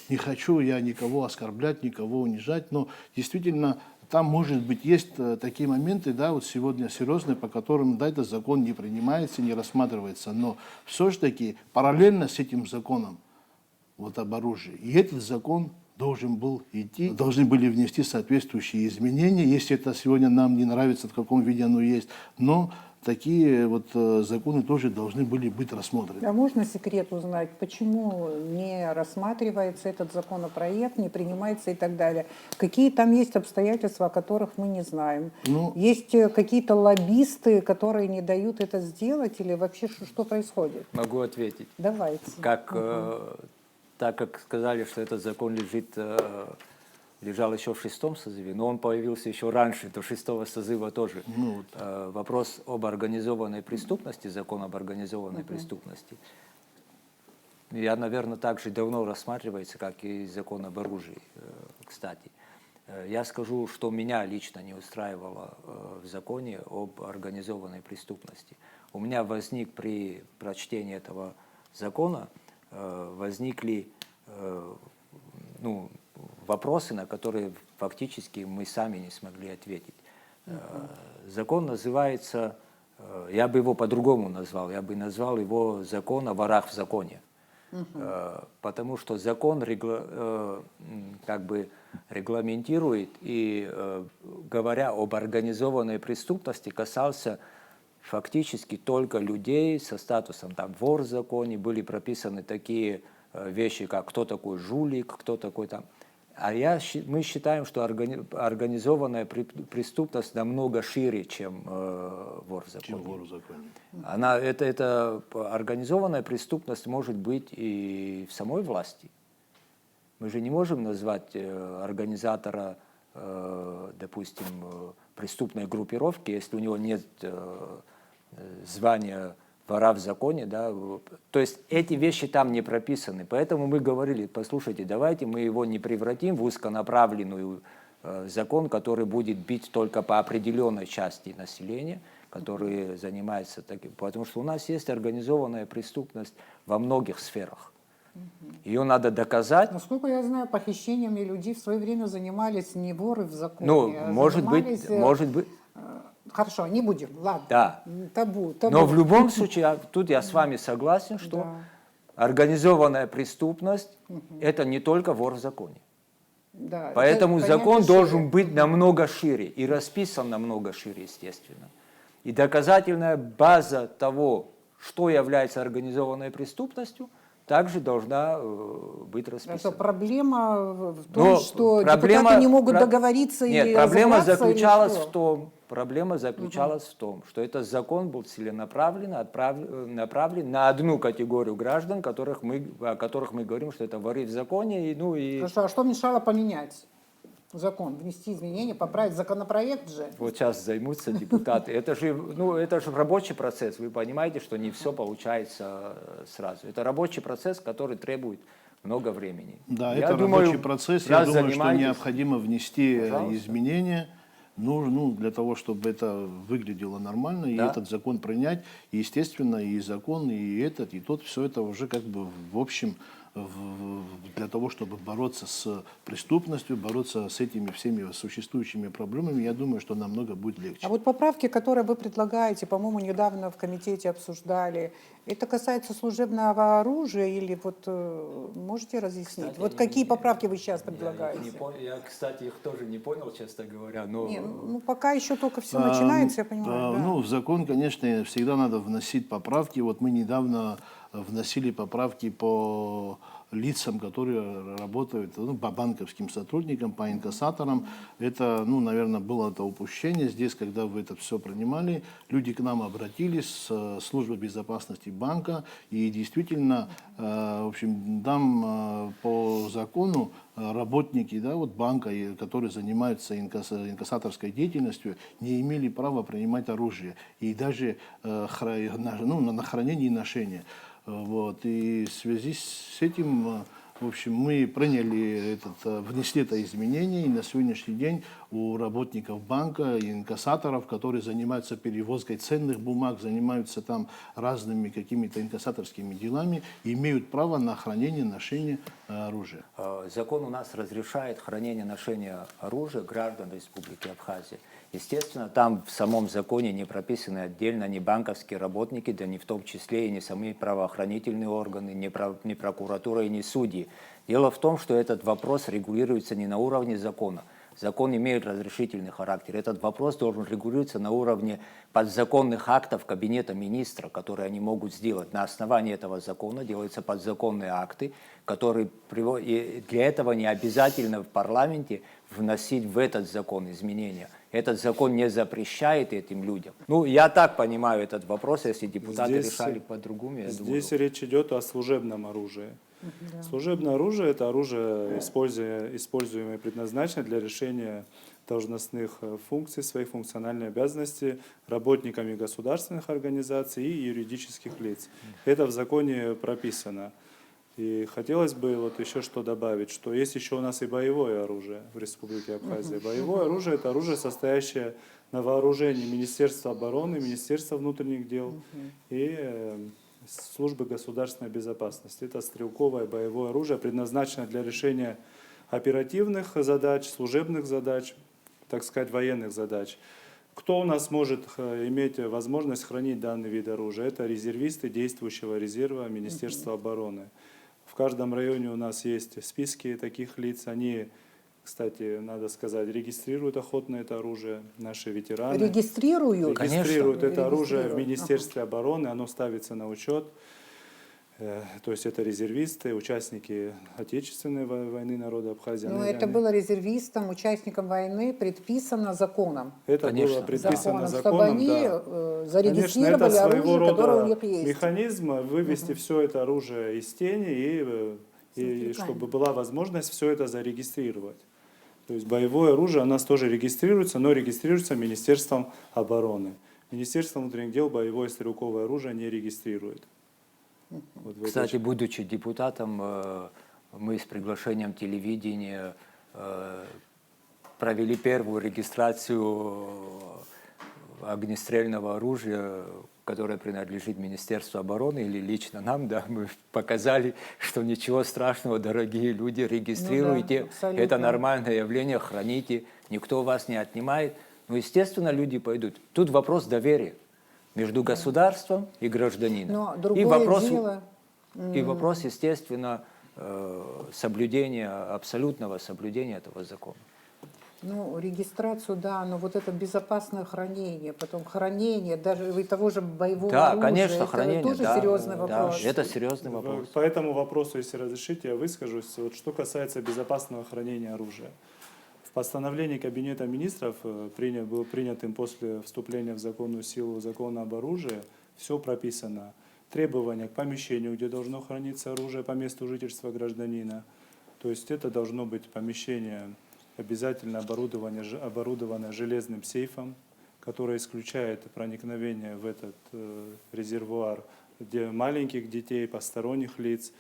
не хочу я никого оскорблять, никого унижать, но действительно там, может быть, есть такие моменты, да, вот сегодня серьезные, по которым, да, этот закон не принимается, не рассматривается, но все-таки параллельно с этим законом вот об оружии, и этот закон должен был идти, должны были внести соответствующие изменения, если это сегодня нам не нравится, в каком виде оно есть, но такие вот законы тоже должны были быть рассмотрены. А можно секрет узнать, почему не рассматривается этот законопроект, не принимается и так далее? Какие там есть обстоятельства, о которых мы не знаем? Ну, есть какие-то лоббисты, которые не дают это сделать, или вообще что происходит? Могу ответить. Давайте. Так как сказали, что этот закон лежал еще в 6-м созыве, но он появился еще раньше, до 6-го созыва тоже. Вопрос об организованной преступности, закон об организованной преступности, я, наверное, так же давно рассматривается, как и закон об оружии, кстати. Я скажу, что меня лично не устраивало в законе об организованной преступности. У меня возник при прочтении этого закона возникли вопросы, на которые фактически мы сами не смогли ответить. Закон называется, я бы его по-другому назвал, я бы назвал его закон о ворах в законе. Потому что закон регламентирует и, говоря об организованной преступности, касался фактически только людей со статусом там, вор в законе, были прописаны такие вещи, как кто такой жулик, кто такой там. Мы считаем, что организованная преступность намного шире, чем вор в законе. Эта организованная преступность может быть и в самой власти. Мы же не можем назвать организатора, допустим, преступной группировки, если у него нет звания вора в законе, да, то есть эти вещи там не прописаны, поэтому мы говорили, послушайте, давайте мы его не превратим в узконаправленную закон, который будет бить только по определенной части населения, которые занимаются таким, потому что у нас есть организованная преступность во многих сферах. Ее надо доказать. Насколько я знаю, похищениями людей в свое время занимались не воры в законе, Ну, а может занимались, быть. Хорошо, не будем, ладно. Да. Табу. Но в любом случае, тут я с вами согласен, что Да. организованная преступность – это не только вор в законе. Да, Поэтому это закон понятие должен шире. быть намного шире и расписан намного шире, естественно. И доказательная база того, что является организованной преступностью, также должна быть Что расписана. проблема в том, Но что депутаты не могут договориться Нет, или проблема разобраться, или заключалась что? в том, что этот закон был целенаправлен, направлен на одну категорию граждан, о которых мы говорим, что это воры в законе. Хорошо, а что мешало поменять закон, внести изменения, поправить законопроект же? Вот сейчас займутся депутаты. Это же рабочий процесс. Вы понимаете, что не все получается сразу. Это рабочий процесс, который требует много времени. Да, Я это думаю, рабочий процесс. Я раз думаю, что занимаетесь- необходимо внести Пожалуйста. изменения. Для того, чтобы это выглядело нормально, и Да. этот закон принять, и, естественно, и закон, и этот, и тот, все это уже как бы в общем для того, чтобы бороться с преступностью, бороться с этими всеми существующими проблемами, я думаю, что намного будет легче. А вот поправки, которые вы предлагаете, по-моему, недавно в комитете обсуждали, это касается служебного оружия или вот можете разъяснить? Кстати, вот какие поправки вы сейчас предлагаете? Я, кстати, их тоже не понял, честно говоря. Но Не, ну пока еще только все начинается, я понимаю. да. В закон, конечно, всегда надо вносить поправки. Вот мы недавно вносили поправки по лицам, которые работают, по банковским сотрудникам, по инкассаторам. Это, наверное, было это упущение здесь, когда вы это все принимали. Люди к нам обратились с службы безопасности банка, и действительно, в общем, там по закону работники, банка, которые занимаются инкассаторской деятельностью, не имели права принимать оружие и даже на хранение и ношение. И в связи с этим, в общем, мы внесли это изменение, и на сегодняшний день у работников банка и инкассаторов, которые занимаются перевозкой ценных бумаг, занимаются там разными какими-то инкассаторскими делами, имеют право на хранение, ношение оружия. закон у нас разрешает хранение, ношение оружия граждан Республики Абхазия. Естественно, там в самом законе не прописаны отдельно ни банковские работники, да ни в том числе и не сами правоохранительные органы, ни прокуратура и ни судьи. Дело в том, что этот вопрос регулируется не на уровне закона. Закон имеет разрешительный характер. Этот вопрос должен регулироваться на уровне подзаконных актов Кабинета министра, которые они могут сделать. На основании этого закона делаются подзаконные акты, которые и для этого не обязательно в парламенте вносить в этот закон изменения. Этот закон не запрещает этим людям. Я так понимаю этот вопрос, если депутаты решали по-другому, я думаю. Здесь речь идет о служебном оружии. Служебное оружие – это оружие, используемое и предназначенное для решения должностных функций, своих функциональных обязанностей работниками государственных организаций и юридических лиц. Это в законе прописано. И хотелось бы еще что добавить, что есть еще у нас и боевое оружие в Республике Абхазия. Боевое оружие – это оружие, состоящее на вооружении Министерства обороны, Министерства внутренних дел и службы государственной безопасности. Это стрелковое боевое оружие, предназначенное для решения оперативных задач, служебных задач, так сказать, военных задач. Кто у нас может иметь возможность хранить данный вид оружия? Это резервисты действующего резерва Министерства обороны. В каждом районе у нас есть списки таких лиц. Они, кстати, надо сказать, регистрируют охотно это оружие, наши ветераны. Регистрируют? Регистрируют это оружие в Регистрируют. Министерстве обороны, оно ставится на учет. То есть это резервисты, участники Отечественной войны народа Абхазии. Ну, это было резервистам, участникам войны предписано законом. Это Конечно. было предписано Чтобы законом, они да. Конечно, зарегистрировали это своего оружие, которое у рода них есть. механизм вывести все это оружие из тени и Сертификально. чтобы была возможность все это зарегистрировать. То есть боевое оружие у нас тоже регистрируется, но регистрируется Министерством обороны. Министерство внутренних дел боевое стрелковое оружие не регистрирует. Вот в этой Кстати, будучи депутатом, мы с приглашением телевидения провели первую регистрацию огнестрельного оружия, которое принадлежит Министерству обороны или лично нам, да, мы показали, что ничего страшного, дорогие люди, регистрируйте, абсолютно. это нормальное явление, храните, никто вас не отнимает. Но, естественно, люди пойдут. Тут вопрос доверия между государством и гражданином. Но другое дело... И вопрос, естественно, соблюдения, абсолютного соблюдения этого закона. Ну, регистрацию, да, но вот это безопасное хранение, потом хранение, даже и того же боевого Да, оружия, конечно, это хранение, тоже да, серьезный да, вопрос. это серьезный вопрос. По этому вопросу, если разрешите, я выскажусь. Вот что касается безопасного хранения оружия. В постановлении Кабинета министров, был принятым после вступления в законную силу закона об оружии, все прописано. Требования к помещению, где должно храниться оружие по месту жительства гражданина. То есть это должно быть помещение обязательно оборудованное железным сейфом, которое исключает проникновение в этот резервуар где маленьких детей, посторонних лиц.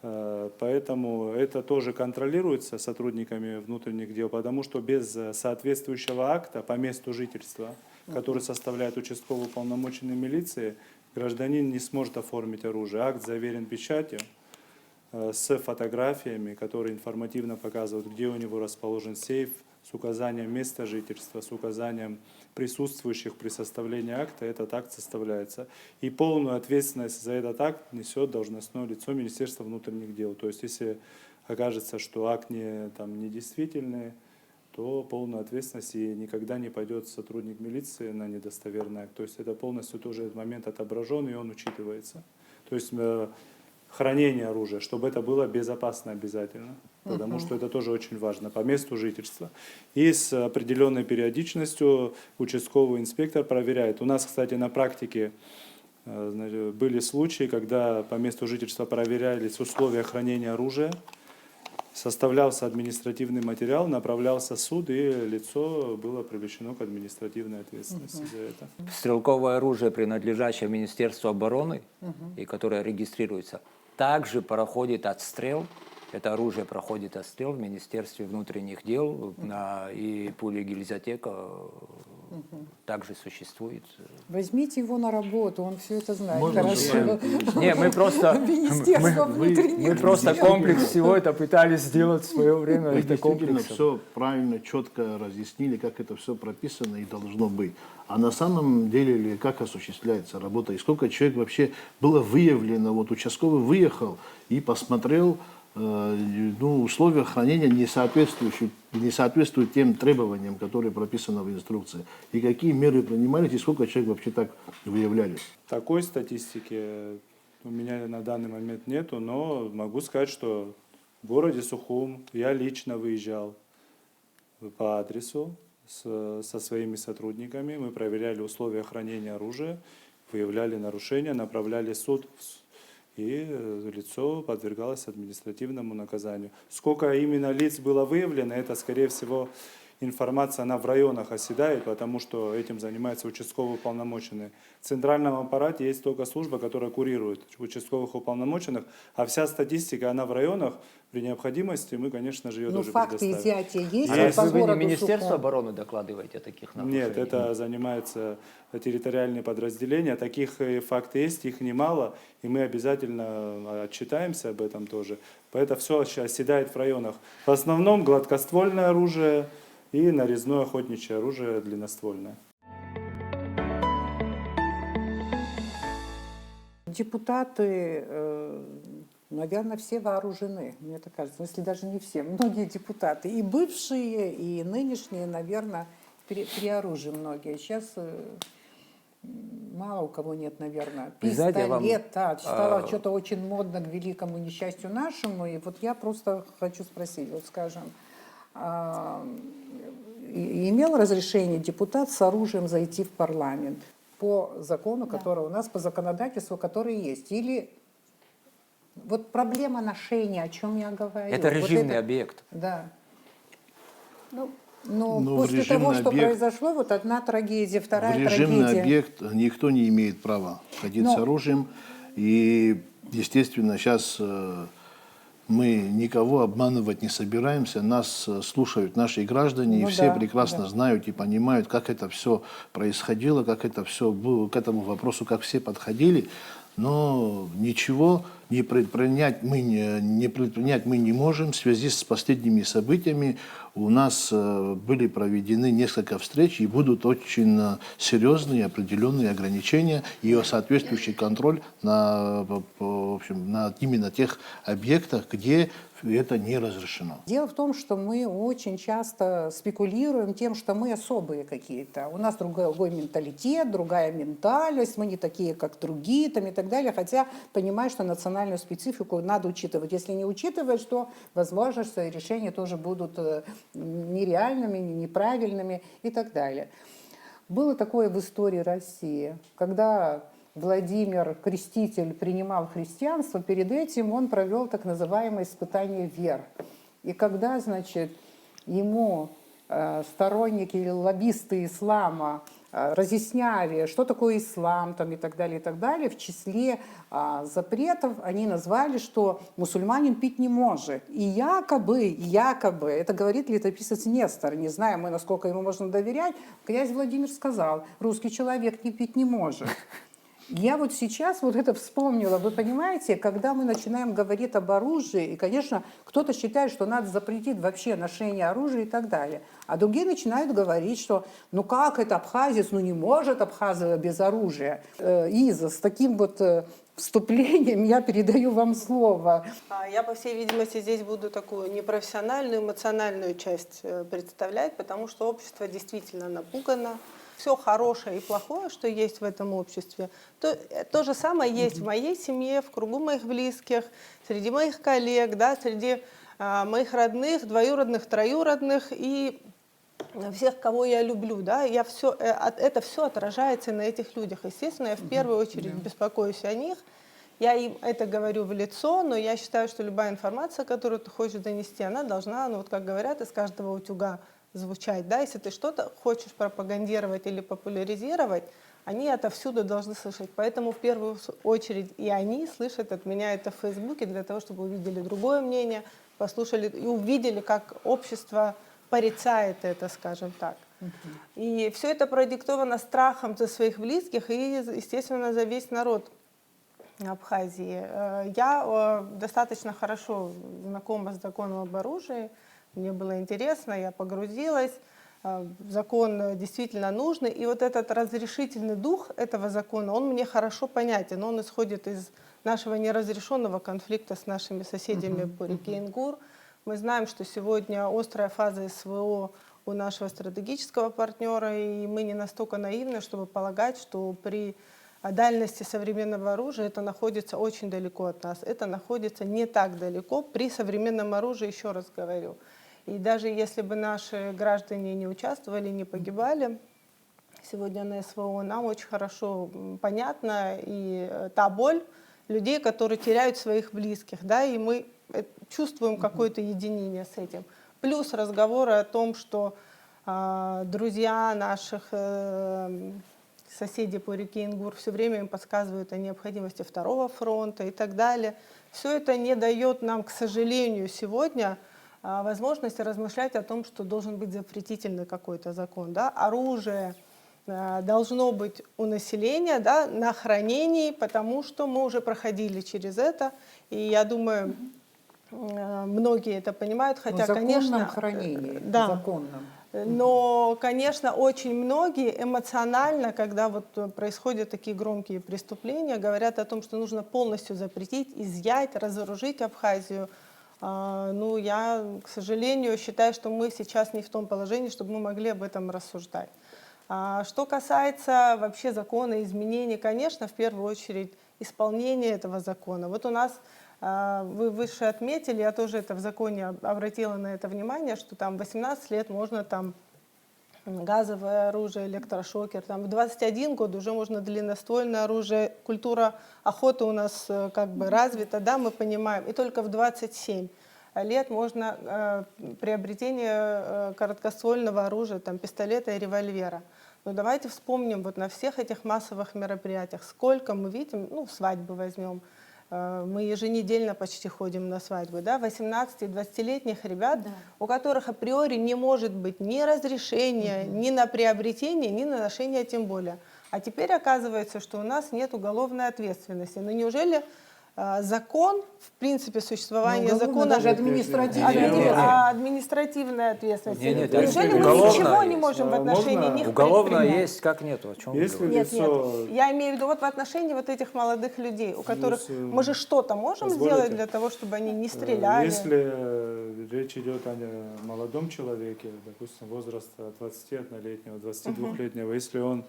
Поэтому это тоже контролируется сотрудниками внутренних дел, потому что без соответствующего акта по месту жительства, который составляет участковый уполномоченный милиции, гражданин не сможет оформить оружие. Акт заверен печатью с фотографиями, которые информативно показывают, где у него расположен сейф, с указанием места жительства, с указанием присутствующих при составлении акта. Этот акт составляется. И полную ответственность за этот акт несет должностное лицо Министерства внутренних дел. То есть, если окажется, что акт недействительный, то полную ответственность и никогда не пойдет сотрудник милиции на недостоверный акт. То есть это полностью тоже этот момент отображен, и он учитывается. То есть хранение оружия, чтобы это было безопасно обязательно, потому что это тоже очень важно, по месту жительства. И с определенной периодичностью участковый инспектор проверяет. У нас, кстати, на практике были случаи, когда по месту жительства проверялись условия хранения оружия, составлялся административный материал, направлялся в суд, и лицо было привлечено к административной ответственности за это. Стрелковое оружие, принадлежащее Министерству обороны и которое регистрируется, также проходит отстрел. Это оружие проходит отстрел в Министерстве внутренних дел, и пуля-гильзотека также существует. Возьмите его на работу, он все это знает. Можно Хорошо. Не, мы просто, Министерство внутренних мы просто комплекс всего это пытались сделать в свое время. Вы Это действительно комплекс. все правильно, четко разъяснили, как это все прописано и должно быть. А на самом деле, как осуществляется работа, и сколько человек вообще было выявлено, вот участковый выехал и посмотрел, условия хранения не соответствуют тем требованиям, которые прописаны в инструкции. И какие меры принимались, и сколько человек вообще так выявлялись? Такой статистики у меня на данный момент нету, но могу сказать, что в городе Сухум я лично выезжал по адресу со своими сотрудниками. Мы проверяли условия хранения оружия, выявляли нарушения, направляли в суд, и лицо подвергалось административному наказанию. Сколько именно лиц было выявлено, это, скорее всего, информация, она в районах оседает, потому что этим занимается участковый уполномоченный. В центральном аппарате есть только служба, которая курирует участковых уполномоченных, а вся статистика, она в районах. При необходимости мы, конечно же, ее Ну, Ну, тоже факты предоставим. изъятия есть А по разве вы не городу Министерство Сухум? обороны докладываете о таких нарушениях? Нет, это занимается территориальные подразделения. Таких фактов есть, их немало, и мы обязательно отчитаемся об этом тоже. Поэтому все оседает в районах. В основном гладкоствольное оружие и нарезное охотничье оружие длинноствольное. Депутаты, наверное, все вооружены, мне так кажется, если даже не все, многие депутаты, и бывшие, и нынешние, наверное, при оружии многие. Сейчас мало у кого нет, наверное, Вы знаете, я пистолета. Стало что-то очень модно к великому несчастью нашему. И вот я просто хочу спросить, вот скажем, имел разрешение депутат с оружием зайти в парламент по закону, который у нас, по законодательству, который есть? Или вот проблема ношения, о чем я говорю? Это Вот режимный это- объект. Да. Ну, Но Но в после того, режимный что объект- произошло, вот одна трагедия, В вторая режимный трагедия. объект никто не имеет права ходить Но- с оружием. И, естественно, сейчас мы никого обманывать не собираемся. Нас слушают наши граждане, и Ну все да, прекрасно да. знают и понимают, как это все происходило, как это все было, к этому вопросу, как все подходили. Но ничего не предпринять мы не можем. В связи с последними событиями у нас были проведены несколько встреч, и будут очень серьезные определенные ограничения и соответствующий контроль в общем, на именно тех объектах, где это не разрешено. Дело в том, что мы очень часто спекулируем тем, что мы особые какие-то. У нас другой менталитет, другая ментальность, мы не такие, как другие там, и так далее. Хотя понимаю, что национальную специфику надо учитывать. Если не учитывать, то, возможно, что решения тоже будут нереальными, неправильными и так далее. Было такое в истории России, когда Владимир Креститель принимал христианство, перед этим он провел так называемое испытание вер. И когда, значит, ему сторонники или лоббисты ислама разъясняли, что такое ислам там, и так далее, в числе запретов они назвали, что мусульманин пить не может. И якобы, это говорит летописец Нестор, не знаем мы, насколько ему можно доверять, князь Владимир сказал, русский человек не пить не может. Я вот сейчас вот это вспомнила, вы понимаете, когда мы начинаем говорить об оружии, и, конечно, кто-то считает, что надо запретить вообще ношение оружия и так далее, а другие начинают говорить, что ну как это абхазец, ну не может Абхазия без оружия. Иза, с таким вот вступлением я передаю вам слово. Я, по всей видимости, здесь буду такую непрофессиональную, эмоциональную часть представлять, потому что общество действительно напугано. Все хорошее и плохое, что есть в этом обществе, то же самое есть в моей семье, в кругу моих близких, среди моих коллег, да, среди моих родных, двоюродных, троюродных и всех, кого я люблю. Да, это все отражается на этих людях. Естественно, я в первую очередь беспокоюсь о них. Я им это говорю в лицо, но я считаю, что любая информация, которую ты хочешь донести, она должна, ну вот как говорят, из каждого утюга звучать. Да? Если ты что-то хочешь пропагандировать или популяризировать, они отовсюду должны слышать. Поэтому в первую очередь и они слышат от меня это в Фейсбуке, для того, чтобы увидели другое мнение, послушали и увидели, как общество порицает это, скажем так. И все это продиктовано страхом за своих близких и, естественно, за весь народ Абхазии. Я достаточно хорошо знакома с законом об оружии. Мне было интересно, я погрузилась. Закон действительно нужный. И вот этот разрешительный дух этого закона, он мне хорошо понятен. Он исходит из нашего неразрешенного конфликта с нашими соседями по реке Ингур. Мы знаем, что сегодня острая фаза СВО у нашего стратегического партнера, и мы не настолько наивны, чтобы полагать, что при дальности современного оружия это находится очень далеко от нас. Это находится не так далеко при современном оружии, еще раз говорю. И даже если бы наши граждане не участвовали, не погибали сегодня на СВО, нам очень хорошо понятна и та боль людей, которые теряют своих близких, да, и мы чувствуем какое-то единение с этим. Плюс разговоры о том, что друзья наших соседи по реке Ингур все время им подсказывают о необходимости второго фронта и так далее. Все это не дает нам, к сожалению, сегодня возможности размышлять о том, что должен быть запретительный какой-то закон. Да? Оружие должно быть у населения, да, на хранении, потому что мы уже проходили через это. И я думаю, многие это понимают, хотя, в законном конечно, хранении, да, законном. но, конечно, очень многие эмоционально, когда вот происходят такие громкие преступления, говорят о том, что нужно полностью запретить, изъять, разоружить Абхазию. Ну, я, к сожалению, считаю, что мы сейчас не в том положении, чтобы мы могли об этом рассуждать. Что касается вообще закона, изменений, конечно, в первую очередь исполнение этого закона. Вот у нас, вы выше отметили, я тоже это в законе обратила на это внимание, что там 18 лет можно там газовое оружие, электрошокер, там в 21 год уже можно длинноствольное оружие, культура охоты у нас как бы развита, да, мы понимаем, и только в 27 лет можно приобретение короткоствольного оружия, там, пистолета и револьвера. Но давайте вспомним вот на всех этих массовых мероприятиях, сколько мы видим, ну, свадьбы возьмем, мы еженедельно почти ходим на свадьбы, да, 18-20-летних ребят, Да. у которых априори не может быть ни разрешения, ни на приобретение, ни на ношение тем более. А теперь оказывается, что у нас нет уголовной ответственности. Но неужели закон, в принципе, существование уголовная, закона... даже административная административная ответственность. Нет, Неужели мы уголовная ничего не есть. можем в отношении Можно них Уголовно предпринять? есть, как нету, о чем вы Если говорите? Нет, лицо... нет. Я имею в виду вот в отношении вот этих молодых людей, у которых мы же что-то можем позволите? сделать для того, чтобы они не стреляли. Если речь идет о молодом человеке, допустим, возраста 21-летнего, 22-летнего, если он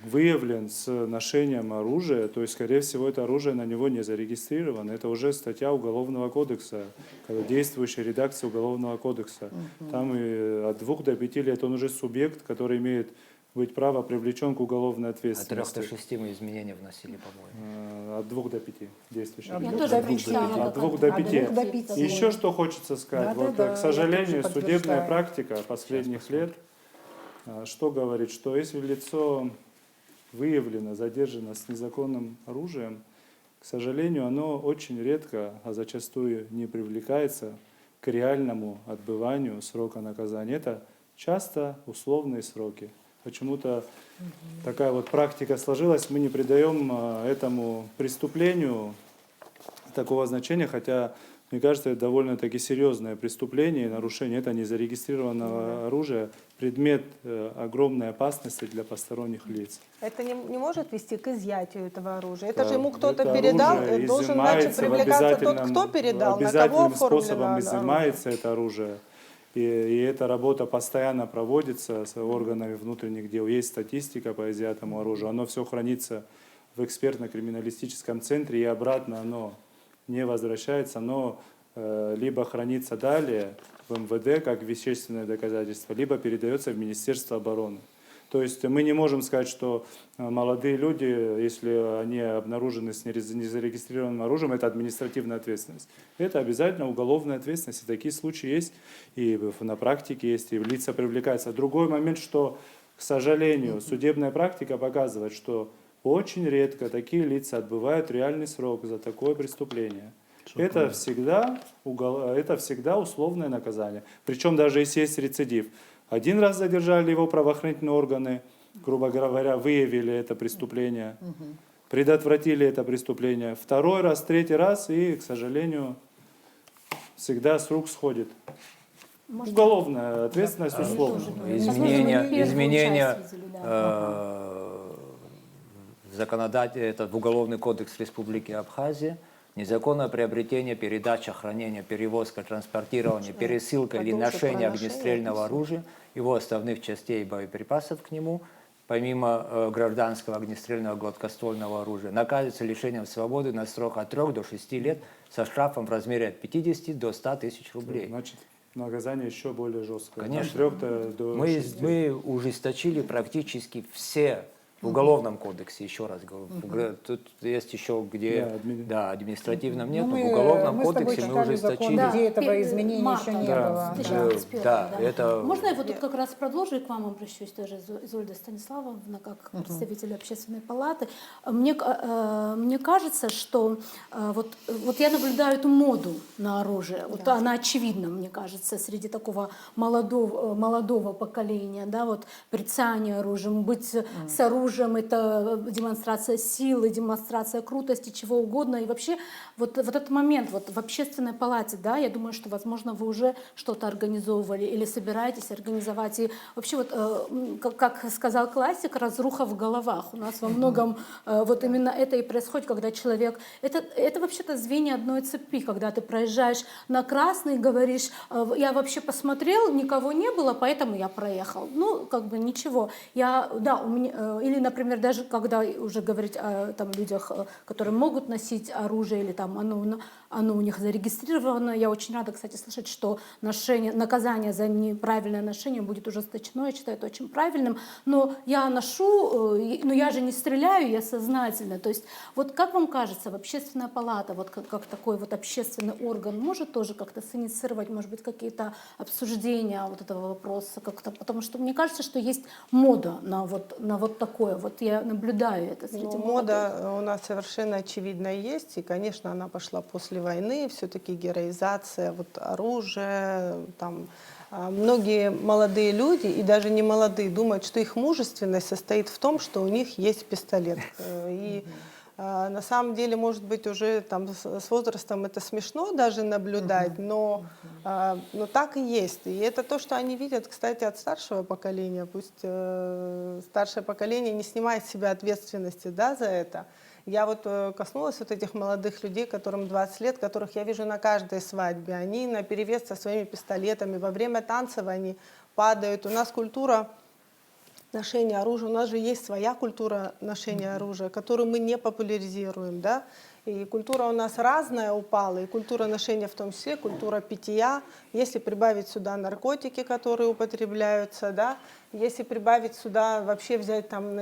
выявлен с ношением оружия, то есть, скорее всего, это оружие на него не зарегистрировано. Это уже статья Уголовного кодекса, действующая редакция Уголовного кодекса. Там и от 2 до 5 лет он уже субъект, который имеет быть право привлечен к уголовной От ответственности. 3 до 6 мы изменения вносили, по-моему. От 2 до 5 действующая Я Я редакция. тоже прочитала. От 2 как до это 5. От 2 до 5. Еще что хочется сказать. Вот, Да-да-да, к я сожалению, тоже судебная подтверждаю. практика последних лет, что говорит, что если лицо выявлено, задержано с незаконным оружием, к сожалению, оно очень редко, а зачастую не привлекается к реальному отбыванию срока наказания. Это часто условные сроки. Почему-то такая вот практика сложилась, мы не придаем этому преступлению такого значения, хотя, мне кажется, это довольно-таки серьезное преступление и нарушение. Это незарегистрированного оружия, предмет огромной опасности для посторонних лиц. Это не может вести к изъятию этого оружия. Это же Да, ему кто-то это передал, оружие должен значит изымается в привлекаться тот, обязательном- кто передал, на кого обязательным оформлено способом оружие. изымается это оружие. И эта работа постоянно проводится с органами внутренних дел. Есть статистика по изъятому оружию. Оно все хранится в экспертно-криминалистическом центре, и обратно оно не возвращается. Оно либо хранится далее в МВД как вещественное доказательство, либо передается в Министерство обороны. То есть мы не можем сказать, что молодые люди, если они обнаружены с незарегистрированным оружием, это административная ответственность. Это обязательно уголовная ответственность. И такие случаи есть, и на практике есть, и лица привлекаются. Другой момент, что, к сожалению, судебная практика показывает, что очень редко такие лица отбывают реальный срок за такое преступление. Это всегда условное наказание. Причем даже если есть рецидив. Один раз задержали его правоохранительные органы, грубо говоря, выявили это преступление, предотвратили это преступление. Второй раз, третий раз, и, к сожалению, всегда с рук сходит. Уголовная ответственность условно. Изменения часть видели, да. это в Уголовный кодекс Республики Абхазия. Незаконное приобретение, передача, хранение, перевозка, транспортирование, пересылка или Потому что ношение про огнестрельного оружия, его основных частей и боеприпасов к нему, помимо гражданского огнестрельного гладкоствольного оружия, наказывается лишением свободы на срок от 3 до 6 лет со штрафом в размере от 50 до 100 тысяч рублей. Значит, наказание еще более жесткое. Конечно. От 3 до Мы 6. ужесточили практически все в Уголовном кодексе, еще раз говорю. Тут есть еще где, Да, административном нет, Ну, но в Уголовном мы с тобой кодексе мы читали закон, ужесточили. где этого пе- изменения марта, еще не да. было. Встреча Да. успела, Да, это- Можно я вот тут как раз продолжу и к вам обращусь тоже, Изольда Станиславовна, как представитель Общественной палаты. Мне кажется, что вот я наблюдаю эту моду на оружие. Вот она очевидна, мне кажется, среди такого молодого поколения. Да, вот прицание оружием, быть с оружием — это демонстрация силы, демонстрация крутости, чего угодно. И вообще вот этот момент вот в Общественной палате, да, я думаю, что, возможно, вы уже что-то организовывали или собираетесь организовать. И вообще, вот, как сказал классик, разруха в головах. У нас во многом вот именно это и происходит, когда человек... Это вообще-то звенья одной цепи, когда ты проезжаешь на красный, говоришь, я вообще посмотрел, никого не было, поэтому я проехал. Ну, как бы ничего. У меня, или например, даже когда уже говорить о там, людях, которые могут носить оружие, или там оно у них зарегистрировано, я очень рада, кстати, слышать, что наказание за неправильное ношение будет ужесточено, я считаю это очень правильным, но я ношу, но я же не стреляю, я сознательно. То есть вот как вам кажется, общественная палата, вот как такой вот общественный орган, может тоже как-то синициировать, может быть, какие-то обсуждения вот этого вопроса как-то, потому что мне кажется, что есть мода на вот такое, вот я наблюдаю это среди Ну, молодых. мода у нас совершенно очевидно есть, и, конечно, она пошла после войны, все-таки героизация, вот оружие, там, многие молодые люди, и даже не молодые, думают, что их мужественность состоит в том, что у них есть пистолет. И на самом деле, может быть, уже там с возрастом это смешно даже наблюдать, но так и есть. И это то, что они видят, кстати, от старшего поколения. Пусть старшее поколение не снимает с себя ответственности, да, за это. Я вот коснулась вот этих молодых людей, которым 20 лет, которых я вижу на каждой свадьбе. Они наперевес со своими пистолетами, во время танцев они падают. У нас культура ношения оружия, у нас же есть своя культура ношения оружия, которую мы не популяризируем, да, и культура у нас разная упала, и культура ношения в том числе, культура питья, если прибавить сюда наркотики, которые употребляются, да, если прибавить сюда, вообще взять там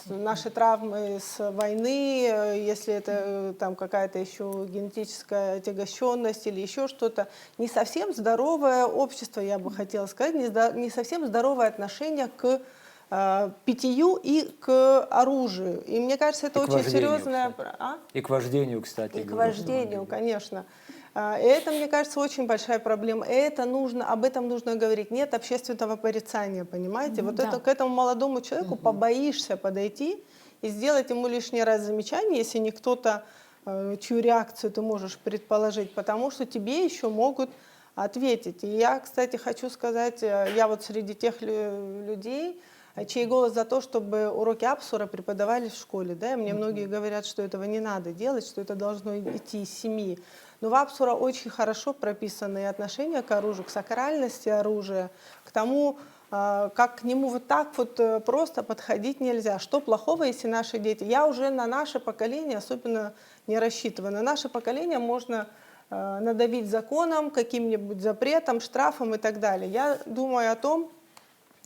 наши травмы с войны, если это там какая-то еще генетическая отягощенность или еще что-то, не совсем здоровое общество, я бы хотела сказать, не совсем здоровое отношение к питью и к оружию. И мне кажется, это очень серьезная... И к вождению, кстати. И к вождению, конечно. И это, мне кажется, очень большая проблема. И об этом нужно говорить. Нет общественного порицания, понимаете? Вот Да. это, к этому молодому человеку побоишься подойти и сделать ему лишний раз замечание, если не кто-то, чью реакцию ты можешь предположить, потому что тебе еще могут ответить. И я, кстати, хочу сказать, я вот среди тех людей, чей голос за то, чтобы уроки Апсура преподавались в школе. Да? И мне многие говорят, что этого не надо делать, что это должно идти из семьи. Но в Апсура очень хорошо прописаны отношения к оружию, к сакральности оружия, к тому, как к нему вот так вот просто подходить нельзя. Что плохого, если наши дети... Я уже на наше поколение особенно не рассчитываю. На наше поколение можно надавить законом, каким-нибудь запретом, штрафом и так далее. Я думаю о том,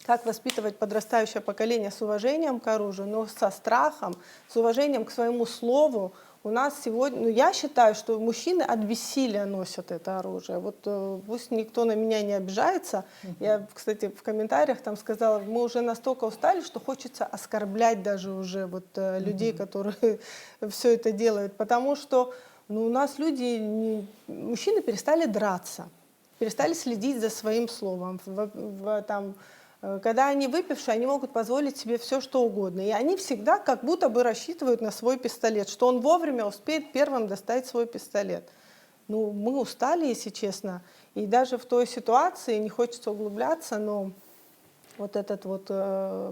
как воспитывать подрастающее поколение с уважением к оружию, но со страхом, с уважением к своему слову. У нас сегодня, я считаю, что мужчины от бессилия носят это оружие. Вот пусть никто на меня не обижается. Я, кстати, в комментариях там сказала, мы уже настолько устали, что хочется оскорблять даже уже вот людей, которые все это делают. Потому что у нас мужчины перестали драться, перестали следить за своим словом. Когда они выпившие, они могут позволить себе все, что угодно. И они всегда как будто бы рассчитывают на свой пистолет, что он вовремя успеет первым достать свой пистолет. Мы устали, если честно. И даже в той ситуации, не хочется углубляться, но вот это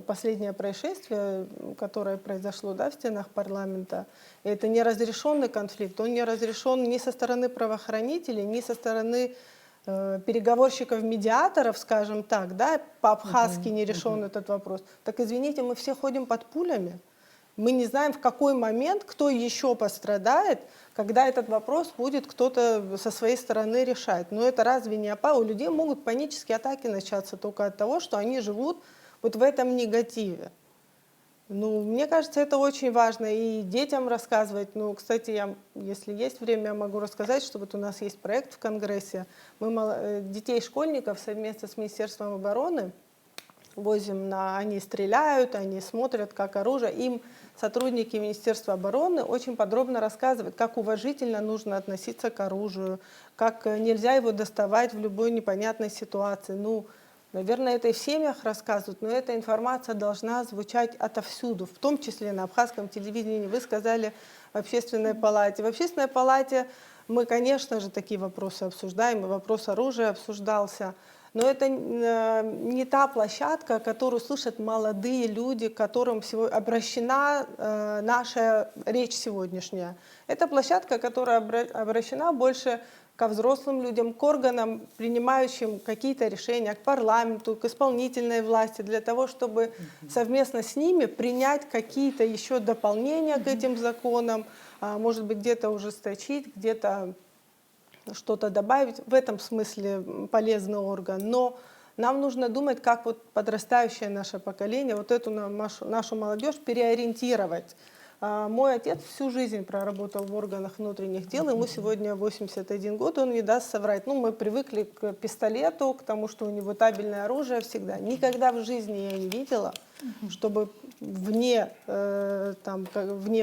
последнее происшествие, которое произошло, да, в стенах парламента, это неразрешенный конфликт. Он не разрешен ни со стороны правоохранителей, ни со стороны переговорщиков-медиаторов, скажем так, да, по-абхазски не решен этот вопрос. Так извините, мы все ходим под пулями. Мы не знаем, в какой момент кто еще пострадает, когда этот вопрос будет кто-то со своей стороны решать. Но это разве не опасно? У людей могут панические атаки начаться только от того, что они живут вот в этом негативе. Мне кажется, это очень важно и детям рассказывать. Кстати, если есть время, я могу рассказать, что вот у нас есть проект в Конгрессе. Мы детей школьников совместно с Министерством обороны возим они стреляют, они смотрят, как оружие. Им сотрудники Министерства обороны очень подробно рассказывают, как уважительно нужно относиться к оружию, как нельзя его доставать в любой непонятной ситуации. Наверное, это и в семьях рассказывают, но эта информация должна звучать отовсюду, в том числе на абхазском телевидении. Вы сказали в общественной палате. В общественной палате мы, конечно же, такие вопросы обсуждаем, и вопрос оружия обсуждался. Но это не та площадка, которую слышат молодые люди, к которым обращена наша речь сегодняшняя. Это площадка, которая обращена больше ко взрослым людям, к органам, принимающим какие-то решения, к парламенту, к исполнительной власти, для того, чтобы совместно с ними принять какие-то еще дополнения к этим законам, может быть, где-то ужесточить, где-то что-то добавить. В этом смысле полезный орган. Но нам нужно думать, как вот подрастающее наше поколение, вот эту нашу молодежь переориентировать. Мой отец всю жизнь проработал в органах внутренних дел, ему сегодня 81 год, он не даст соврать. Ну, мы привыкли к пистолету, к тому, что у него табельное оружие всегда. Никогда в жизни я не видела, чтобы вне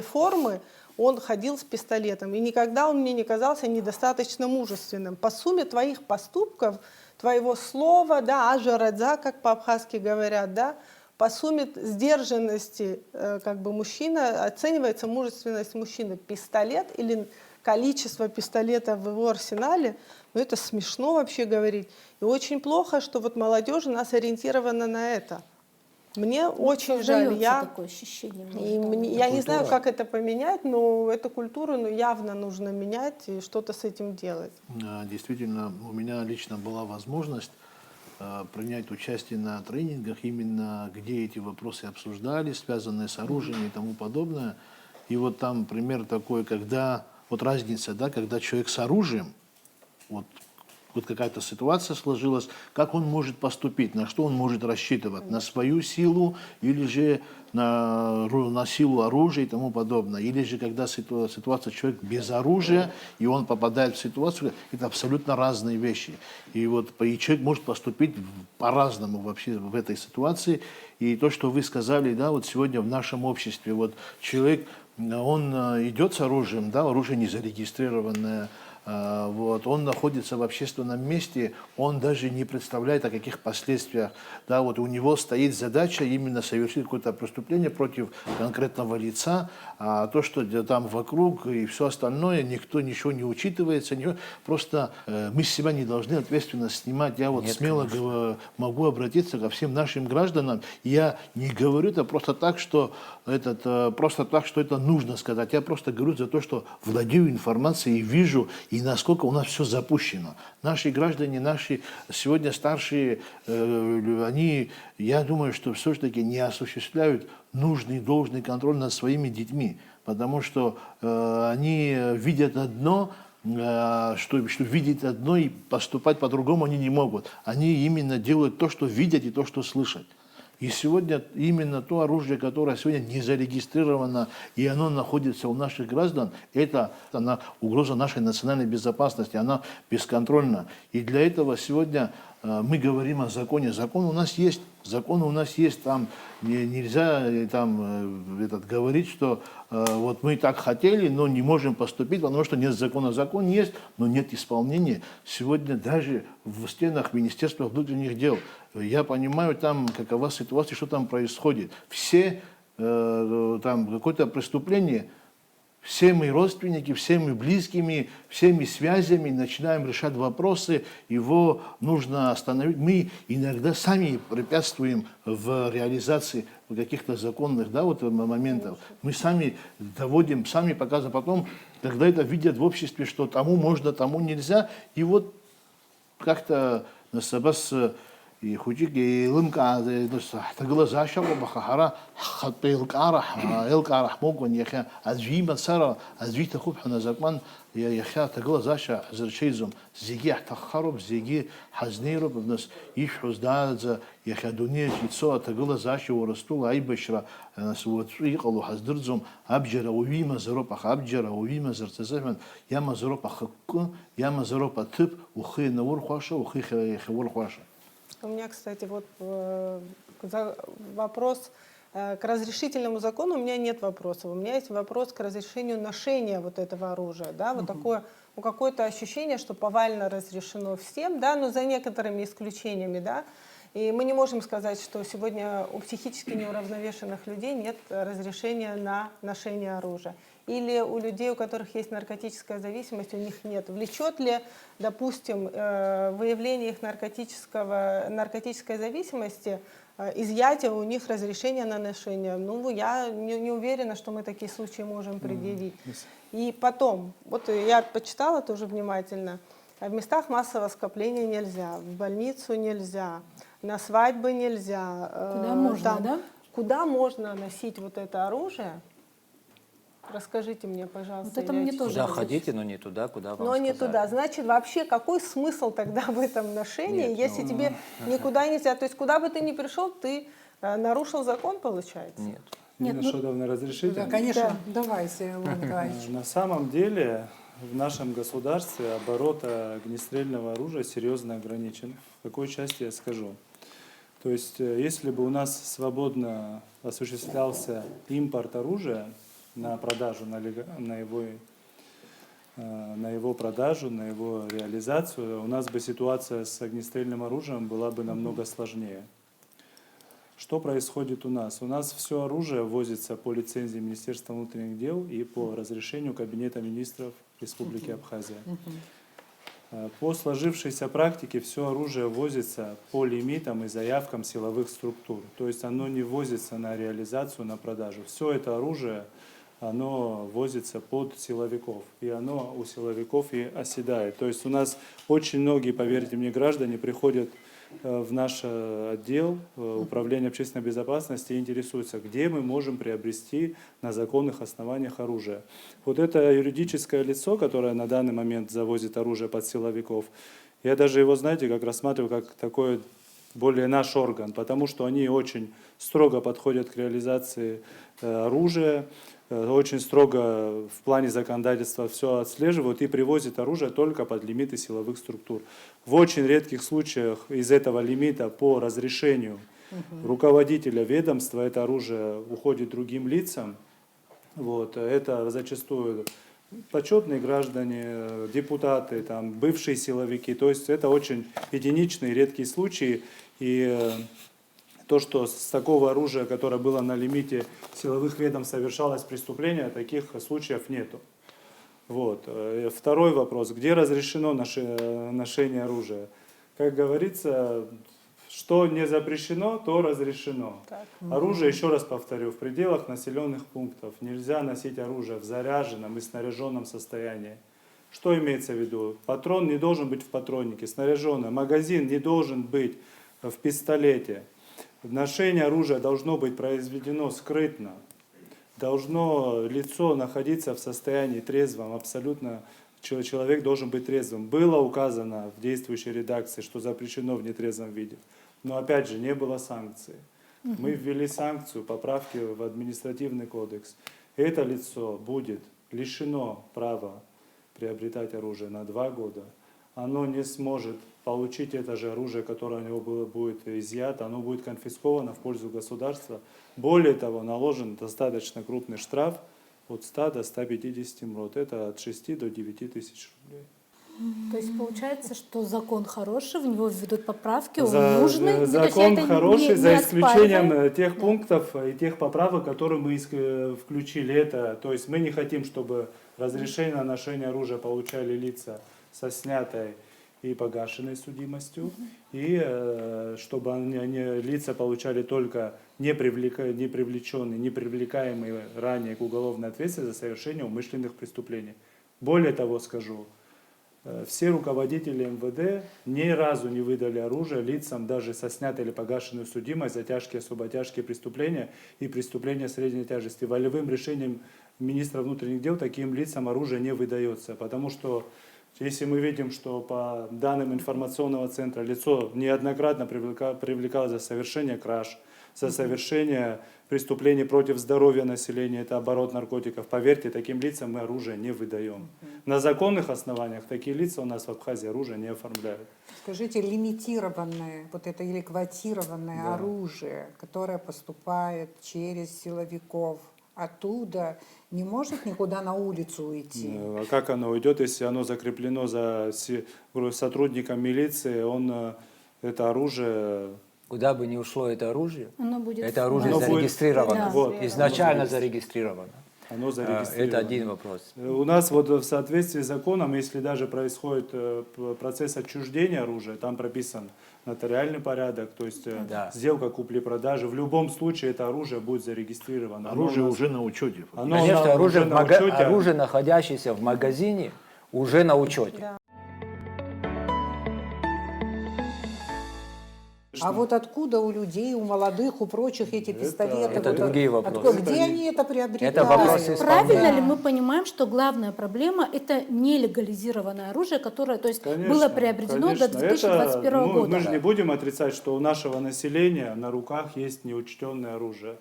формы он ходил с пистолетом. И никогда он мне не казался недостаточно мужественным. По сумме твоих поступков, твоего слова, да, ажарадза, как по-абхазски говорят, да, по сумме сдержанности как бы мужчина, оценивается мужественность мужчины. Пистолет или количество пистолетов в его арсенале, ну это смешно вообще говорить. И очень плохо, что вот молодежь у нас ориентирована на это. Мне очень жаль. Создается такое ощущение. Я не знаю, как это поменять, но эту культуру явно нужно менять и что-то с этим делать. Действительно, у меня лично была возможность принять участие на тренингах, именно где эти вопросы обсуждались, связанные с оружием и тому подобное. И вот там пример такой, когда, вот разница, да, когда человек с оружием, вот какая-то ситуация ситуация, как он может поступить, на что он может рассчитывать, на свою силу или же на силу оружия и тому подобное. Или же когда ситуация человек без оружия, и он попадает в ситуацию, это абсолютно разные вещи. И вот и человек может поступить по-разному вообще в этой ситуации. И то, что вы сказали, да, вот сегодня в нашем обществе, вот человек, он идет с оружием, да, оружие не зарегистрированное, вот, он находится в общественном месте, он даже не представляет, о каких последствиях. Да, вот у него стоит задача именно совершить какое-то преступление против конкретного лица, а то, что там вокруг и все остальное, никто ничего не учитывается, просто мы с себя не должны ответственность снимать. Я вот смело могу обратиться ко всем нашим гражданам. Я не говорю это просто так, что это нужно сказать. Я просто говорю за то, что владею информацией и вижу, и насколько у нас все запущено. Наши граждане, наши сегодня старшие, они, я думаю, что все-таки не осуществляют нужный должный контроль над своими детьми, потому что они видят одно, что видеть одно и поступать по-другому они не могут. Они именно делают то, что видят и то, что слышат. И сегодня именно то оружие, которое сегодня не зарегистрировано, и оно находится у наших граждан, это угроза нашей национальной безопасности, она бесконтрольна. И для этого сегодня мы говорим о законе. Закон у нас есть, там нельзя говорить, что вот мы так хотели, но не можем поступить, потому что нет закона. Закон есть, но нет исполнения. Сегодня даже в стенах Министерства внутренних дел, я понимаю там, какова ситуация, что там происходит. Все там какое-то преступление, все мы родственники, все мы близкими, всеми связями начинаем решать вопросы, его нужно остановить. Мы иногда сами препятствуем в реализации каких-то законных моментов. Мы сами доводим, сами показываем. Потом, когда это видят в обществе, что тому можно, тому нельзя, и вот как-то на собас и худик и лымка тагла шабу бахара хатпил карах элкарах могон яха азвима сара азвита хубхна закман яха тагла заша зерчизум зиги тахаруб зиги хазнируб бнас ишхуз даадза яха дуния чицо тагла заша ворастул айбашра насвот иқалу хаздырзум абжара увима заропа абжара увима зерцезафан яма заропа хакку яма заропа тып ухы навор хваша ухы хавор хваша. У меня, кстати, вот вопрос к разрешительному закону, у меня нет вопросов. У меня есть вопрос к разрешению ношения вот этого оружия. Да? Вот такое, какое-то ощущение, что повально разрешено всем, да? Но за некоторыми исключениями. Да? И мы не можем сказать, что сегодня у психически неуравновешенных людей нет разрешения на ношение оружия. Или у людей, у которых есть наркотическая зависимость, у них нет. Влечет ли, допустим, выявление их наркотической зависимости, изъятие у них разрешения на ношение? Ну, я не уверена, что мы такие случаи можем предъявить. И потом, вот я почитала тоже внимательно, А в местах массового скопления нельзя, в больницу нельзя, на свадьбы нельзя. Куда можно, да? Куда можно носить вот это оружие? Расскажите мне, пожалуйста. Вот это Илья мне тоже Куда Чичкович. ходите, но не туда, куда вам Но не сказали. туда. Значит, вообще какой смысл тогда в этом ношении, Нет, если тебе никуда нельзя? То есть куда бы ты ни пришел, ты нарушил закон, получается? Нет. Нина Шодовна, разрешите? Да, конечно. Давайте, Леонид Николаевич. На самом деле в нашем государстве оборот огнестрельного оружия серьезно ограничен. В какой части я скажу? То есть, если бы у нас свободно осуществлялся импорт оружия на продажу, на его продажу, на его реализацию, у нас бы ситуация с огнестрельным оружием была бы намного сложнее. Что происходит у нас? У нас все оружие ввозится по лицензии Министерства внутренних дел и по разрешению Кабинета министров Республики Абхазия. По сложившейся практике все оружие ввозится по лимитам и заявкам силовых структур. То есть оно не ввозится на реализацию, на продажу. Все это оружие, оно ввозится под силовиков. И оно у силовиков и оседает. То есть у нас очень многие, поверьте мне, граждане приходят в наш отдел управления общественной безопасности и интересуются, где мы можем приобрести на законных основаниях оружие. Вот это юридическое лицо, которое на данный момент завозит оружие под силовиков, я даже его, знаете, как рассматриваю как такой более наш орган, потому что они очень строго подходят к реализации оружия, очень строго в плане законодательства все отслеживают и привозят оружие только под лимиты силовых структур. В очень редких случаях из этого лимита по разрешению руководителя ведомства это оружие уходит другим лицам. Вот, это зачастую почетные граждане, депутаты, там, бывшие силовики. То есть это очень единичные, редкие случаи. И то, что с такого оружия, которое было на лимите силовых ведомств, совершалось преступление, таких случаев нету. Вот. Второй вопрос. Где разрешено ношение оружия? Как говорится, что не запрещено, то разрешено. Так. Оружие, еще раз повторю, в пределах населенных пунктов нельзя носить оружие в заряженном и снаряженном состоянии. Что имеется в виду? Патрон не должен быть в патроннике, снаряженный. Магазин не должен быть в пистолете. Ношение оружия должно быть произведено скрытно. Должно лицо находиться в состоянии трезвом, абсолютно человек должен быть трезвым. Было указано в действующей редакции, что запрещено в нетрезвом виде, но опять же не было санкции. Мы ввели санкцию, поправки в административный кодекс. Это лицо будет лишено права приобретать оружие на 2 года. Оно не сможет получить это же оружие, которое у него будет изъято, оно будет конфисковано в пользу государства. Более того, наложен достаточно крупный штраф от 100 до 150 МРОТ. Это от 6 до 9 тысяч рублей. То есть получается, что закон хороший, в него введут поправки, он нужный. Закон хороший, за исключением оспариваем. тех пунктов и тех поправок, которые мы включили. Это, то есть мы не хотим, чтобы разрешение на ношение оружия получали лица со снятой и погашенной судимостью, и чтобы лица получали только не привлеченные, не привлекаемые ранее к уголовной ответственности за совершение умышленных преступлений. Более того скажу, все руководители МВД ни разу не выдали оружие лицам даже со снятой или погашенной судимость за тяжкие, особо тяжкие преступления и преступления средней тяжести. Волевым решением министра внутренних дел таким лицам оружие не выдается, потому что если мы видим, что по данным информационного центра лицо неоднократно привлекалось за совершение краж, за совершение преступлений против здоровья населения, это оборот наркотиков, поверьте, таким лицам мы оружие не выдаем. На законных основаниях такие лица у нас в Абхазии оружие не оформляют. Скажите, лимитированное, вот это или квотированное оружие, которое поступает через силовиков, оттуда не может никуда на улицу уйти? А как оно уйдет, если оно закреплено за сотрудником милиции, это оружие... Куда бы ни ушло это оружие Оно оружие будет- зарегистрировано, Да. Вот, изначально зарегистрировано. Оно зарегистрировано. Это один вопрос. У нас вот в соответствии с законом, если даже происходит процесс отчуждения оружия, там прописан нотариальный порядок, то есть Да. сделка купли-продажи, в любом случае это оружие будет зарегистрировано. Оружие Оно у нас- уже на учете. оно Конечно, уже на учете. оружие, находящееся в магазине, уже на учете. Да. А вот откуда у людей, у молодых, у прочих эти пистолеты? это Вот другие откуда- вопросы. Где они это приобретают? Это вопросы Правильно Да. ли мы понимаем, что главная проблема – это нелегализированное оружие, которое, то есть, Конечно, было приобретено конечно. до 2021 Это, года? мы же не будем отрицать, что у нашего населения на руках есть неучтенное оружие.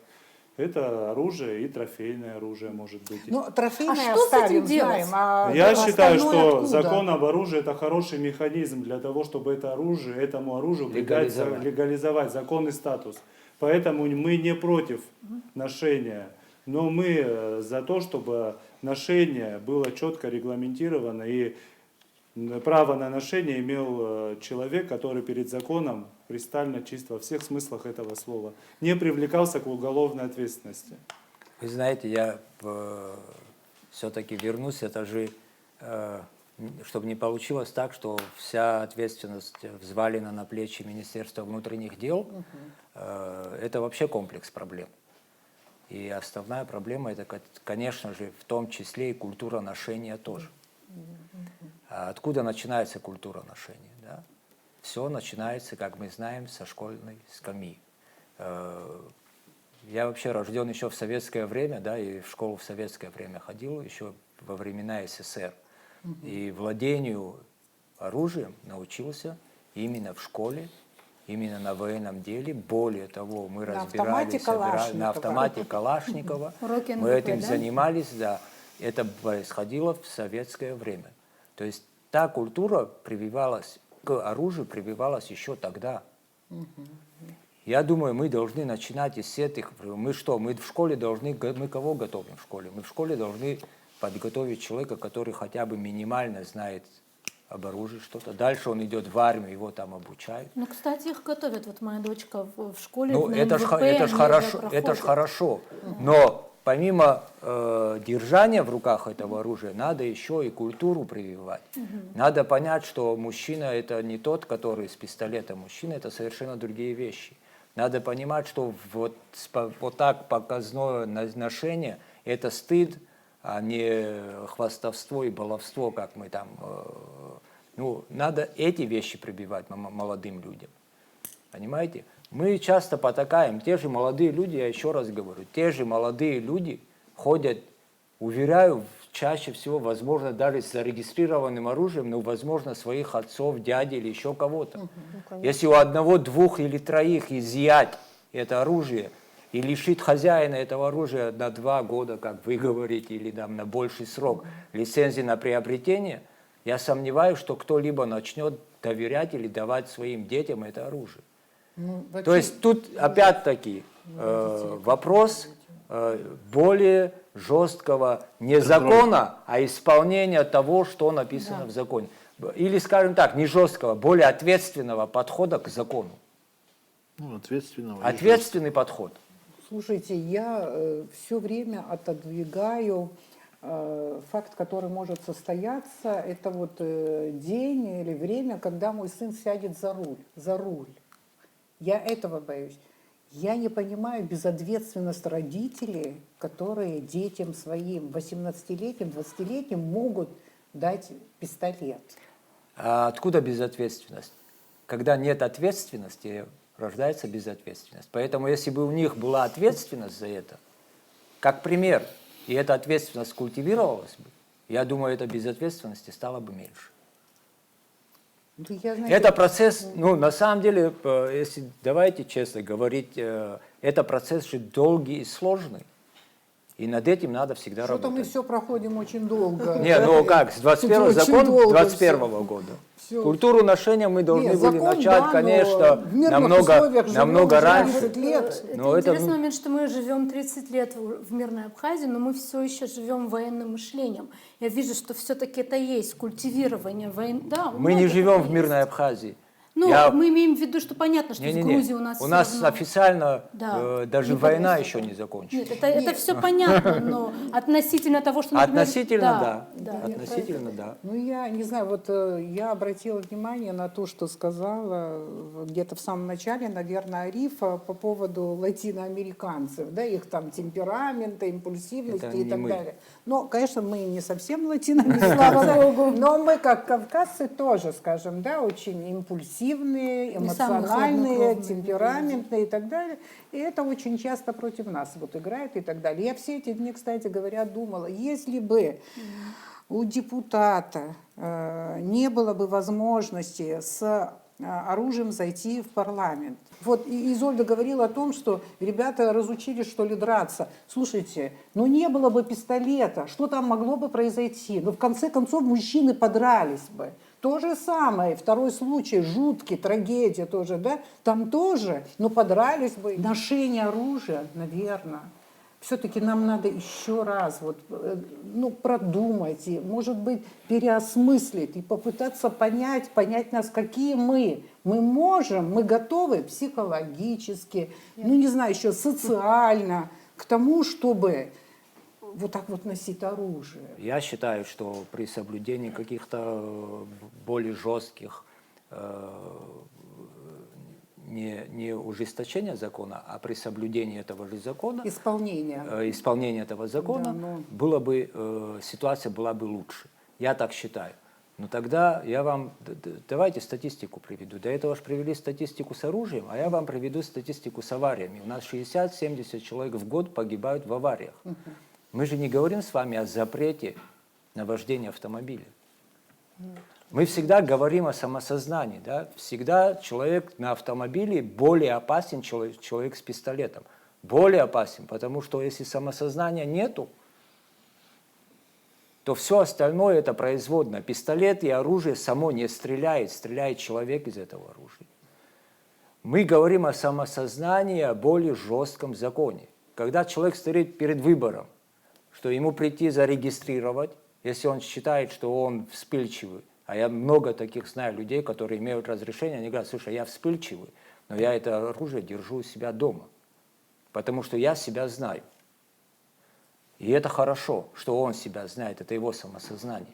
Это оружие и трофейное оружие может быть. Ну, трофейное А что с оставим, этим делать? знаем, а Я остальное считаю, что откуда? закон об оружии это хороший механизм для того, чтобы это оружие, этому оружию придать легализовать законный статус. Поэтому мы не против ношения, но мы за то, чтобы ношение было четко регламентировано и право на ношение имел человек, который перед законом кристально чист во всех смыслах этого слова, не привлекался к уголовной ответственности. Вы знаете, я все-таки вернусь, это же, чтобы не получилось так, что вся ответственность взвалена на плечи Министерства внутренних дел, это вообще комплекс проблем. И основная проблема, это, конечно же, в том числе и культура ношения тоже. А откуда начинается культура ношения? Да? Все начинается, как мы знаем, со школьной скамьи. Я вообще рожден еще в советское время, да, и в школу в советское время ходил, еще во времена СССР. И владению оружием научился именно в школе, именно на военном деле. Более того, мы автомате разбирались Калашникова. на автомате Калашникова. Уроки Мы НВП, этим да? занимались, да. Это происходило в советское время. То есть та культура прививалась к оружию, прививалась еще тогда. Я думаю, мы должны начинать из этих... Мы что, мы в школе должны... Мы кого готовим в школе? Мы в школе должны подготовить человека, который хотя бы минимально знает об оружии что-то. Дальше он идет в армию, его там обучают. Ну, кстати, их готовят. Вот моя дочка в школе Ну, на это ж НВП, это ж они хорошо, уже это ж проходят. хорошо. Но помимо держания в руках этого оружия, надо еще и культуру прививать. Надо понять, что мужчина это не тот, который с пистолетом. Мужчина это совершенно другие вещи. Надо понимать, что вот так показное ношение это стыд, а не хвастовство и баловство, как мы там... Ну, надо эти вещи прививать молодым людям. Понимаете? Мы часто потакаем. Те же молодые люди, я еще раз говорю, те же молодые люди ходят, уверяю, чаще всего, возможно, даже с зарегистрированным оружием, но, возможно, своих отцов, дядей или еще кого-то. Если у одного, двух или троих изъять это оружие и лишить хозяина этого оружия на 2 года, как вы говорите, или там, на больший срок лицензии на приобретение, я сомневаюсь, что кто-либо начнет доверять или давать своим детям это оружие. Ну, То вообще, есть тут опять-таки вопрос более жесткого не закона, а исполнения того, что написано в законе. Или, скажем так, не жесткого, более ответственного подхода к закону. Ну, ответственного. Ответственный подход. слушайте, я все время отодвигаю факт, который может состояться, это вот день или время, когда мой сын сядет за руль. Я этого боюсь. Я не понимаю безответственность родителей, которые детям своим 18-летним, 20-летним могут дать пистолет. А откуда безответственность? Когда нет ответственности, рождается безответственность. Поэтому если бы у них была ответственность за это, как пример, и эта ответственность культивировалась бы, я думаю, этой безответственности стало бы меньше. Ну, я, знаете, Это процесс, ну, на самом деле, если давайте честно говорить, это процесс же долгий и сложный. И над этим надо всегда что-то мы работать. все проходим очень долго. Не, ну как, с 21 Очень закон долго 21 всё. года. Всё. Культуру ношения мы должны Нет, были закон, начать, да, но конечно, в мирных условиях живем намного уже раньше. 30 лет. Это Но это, интересный ну, момент, что мы живем 30 лет в мирной Абхазии, но мы все еще живем военным мышлением. Я вижу, что все-таки это есть культивирование войны. Да, у Мы не многих живем это в есть. мирной Абхазии. Ну, Я- мы имеем в виду, что понятно, что в Не-не-не. Грузии у нас У всё нас равно- официально Да. даже Не война подписано. еще не закончилась. Нет, это все понятно, но относительно того, что... например, Относительно, да. да. Относительно, да. Ну, я не знаю, вот я обратила внимание на то, что сказала где-то в самом начале, наверное, Арифа по поводу латиноамериканцев, да, их там темперамента, импульсивности Это и не так мы. далее. Но, конечно, мы не совсем латиноамериканцы, слава богу, но мы, как кавказцы, тоже, скажем, да, очень импульсивны. агрессивные, Не самые эмоциональные, хладнокровные, темпераментные и так далее. И это очень часто против нас вот играет и так далее. Я все эти дни, кстати говоря, думала, если бы у депутата не было бы возможности с оружием зайти в парламент. Вот и Изольда говорила о том, что ребята разучились, что ли, драться. Слушайте, ну не было бы пистолета, что там могло бы произойти? Ну, в конце концов, мужчины подрались бы. То же самое, второй случай, жуткий, трагедия тоже, да? Там тоже, но подрались бы. Ношение оружия, наверное. Все-таки нам надо еще раз вот, ну, продумать, и, может быть, переосмыслить и попытаться понять нас, какие мы. Мы можем, мы готовы психологически, ну, не знаю, еще социально к тому, чтобы вот так вот носить оружие. Я считаю, что при соблюдении каких-то более жестких не ужесточения закона, а при соблюдении этого же закона, исполнение этого закона, Да, но- было бы, ситуация была бы лучше. Я так считаю. Но тогда я вам, давайте статистику приведу. До этого же привели статистику с оружием, а я вам приведу статистику с авариями. У нас 60-70 человек в год погибают в авариях. Мы же не говорим с вами о запрете на вождение автомобиля. Мы всегда говорим о самосознании. Да? Всегда человек на автомобиле более опасен, чем человек с пистолетом. Более опасен, потому что если самосознания нету, то все остальное это производное. Пистолет и оружие само не стреляет, стреляет человек из этого оружия. Мы говорим о самосознании, о более жестком законе. Когда человек стоит перед выбором, что ему прийти зарегистрировать, если он считает, что он вспыльчивый, а я много таких знаю людей, которые имеют разрешение, они говорят, слушай, я вспыльчивый, но я это оружие держу у себя дома, потому что я себя знаю. И это хорошо, что он себя знает, это его самосознание.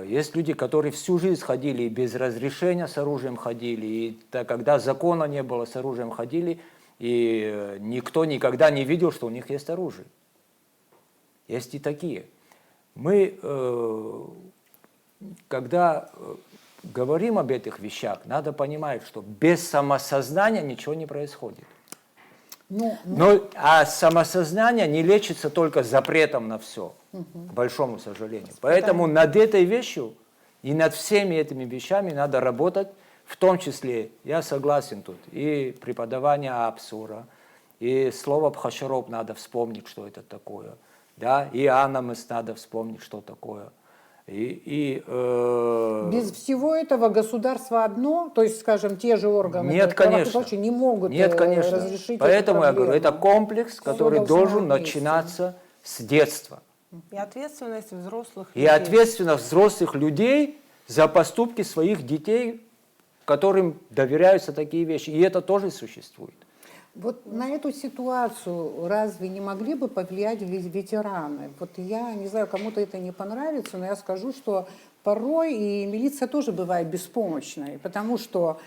Есть люди, которые всю жизнь ходили и без разрешения с оружием ходили, и когда закона не было, с оружием ходили, и никто никогда не видел, что у них есть оружие. Есть и такие. Мы, когда говорим об этих вещах, надо понимать, что без самосознания ничего не происходит. А самосознание не лечится только запретом на все, к большому сожалению. Поэтому над этой вещью и над всеми этими вещами надо работать, в том числе, я согласен тут, и преподавание Апсура, и слово Бхашароп надо вспомнить, что это такое, да, и Анамыс надо вспомнить, что такое. Без всего этого государство одно, то есть, скажем, те же органы Нет, конечно. не могут Нет, конечно. разрешить Поэтому эту я говорю, это проблему. комплекс, который должно должен вместе. начинаться с детства. И ответственность взрослых И людей. ответственность взрослых людей за поступки своих детей, которым доверяются такие вещи. И это тоже существует. Вот на эту ситуацию разве не могли бы повлиять ветераны? Вот я не знаю, кому-то это не понравится, но я скажу, что порой и милиция тоже бывает беспомощной, потому что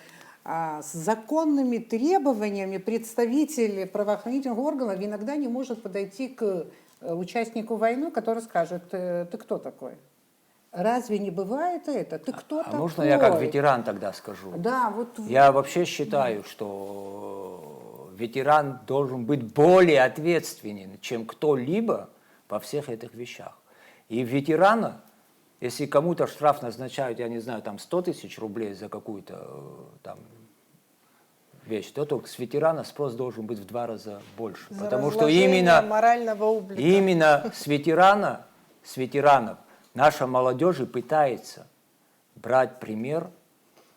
с законными требованиями представитель правоохранительных органов иногда не может подойти к участнику войны, который скажет, ты кто такой? Разве не бывает это? Ты кто такой? Можно я как ветеран тогда скажу? Да, вот. Я вообще считаю, что ветеран должен быть более ответственен, чем кто-либо во всех этих вещах. И ветерана, если кому-то штраф назначают, я не знаю, там 100 тысяч рублей за какую-то там вещь, то с ветерана спрос должен быть в 2 раза больше. За Потому что разложение морального облика. именно с ветеранов наша молодежь и пытается брать пример,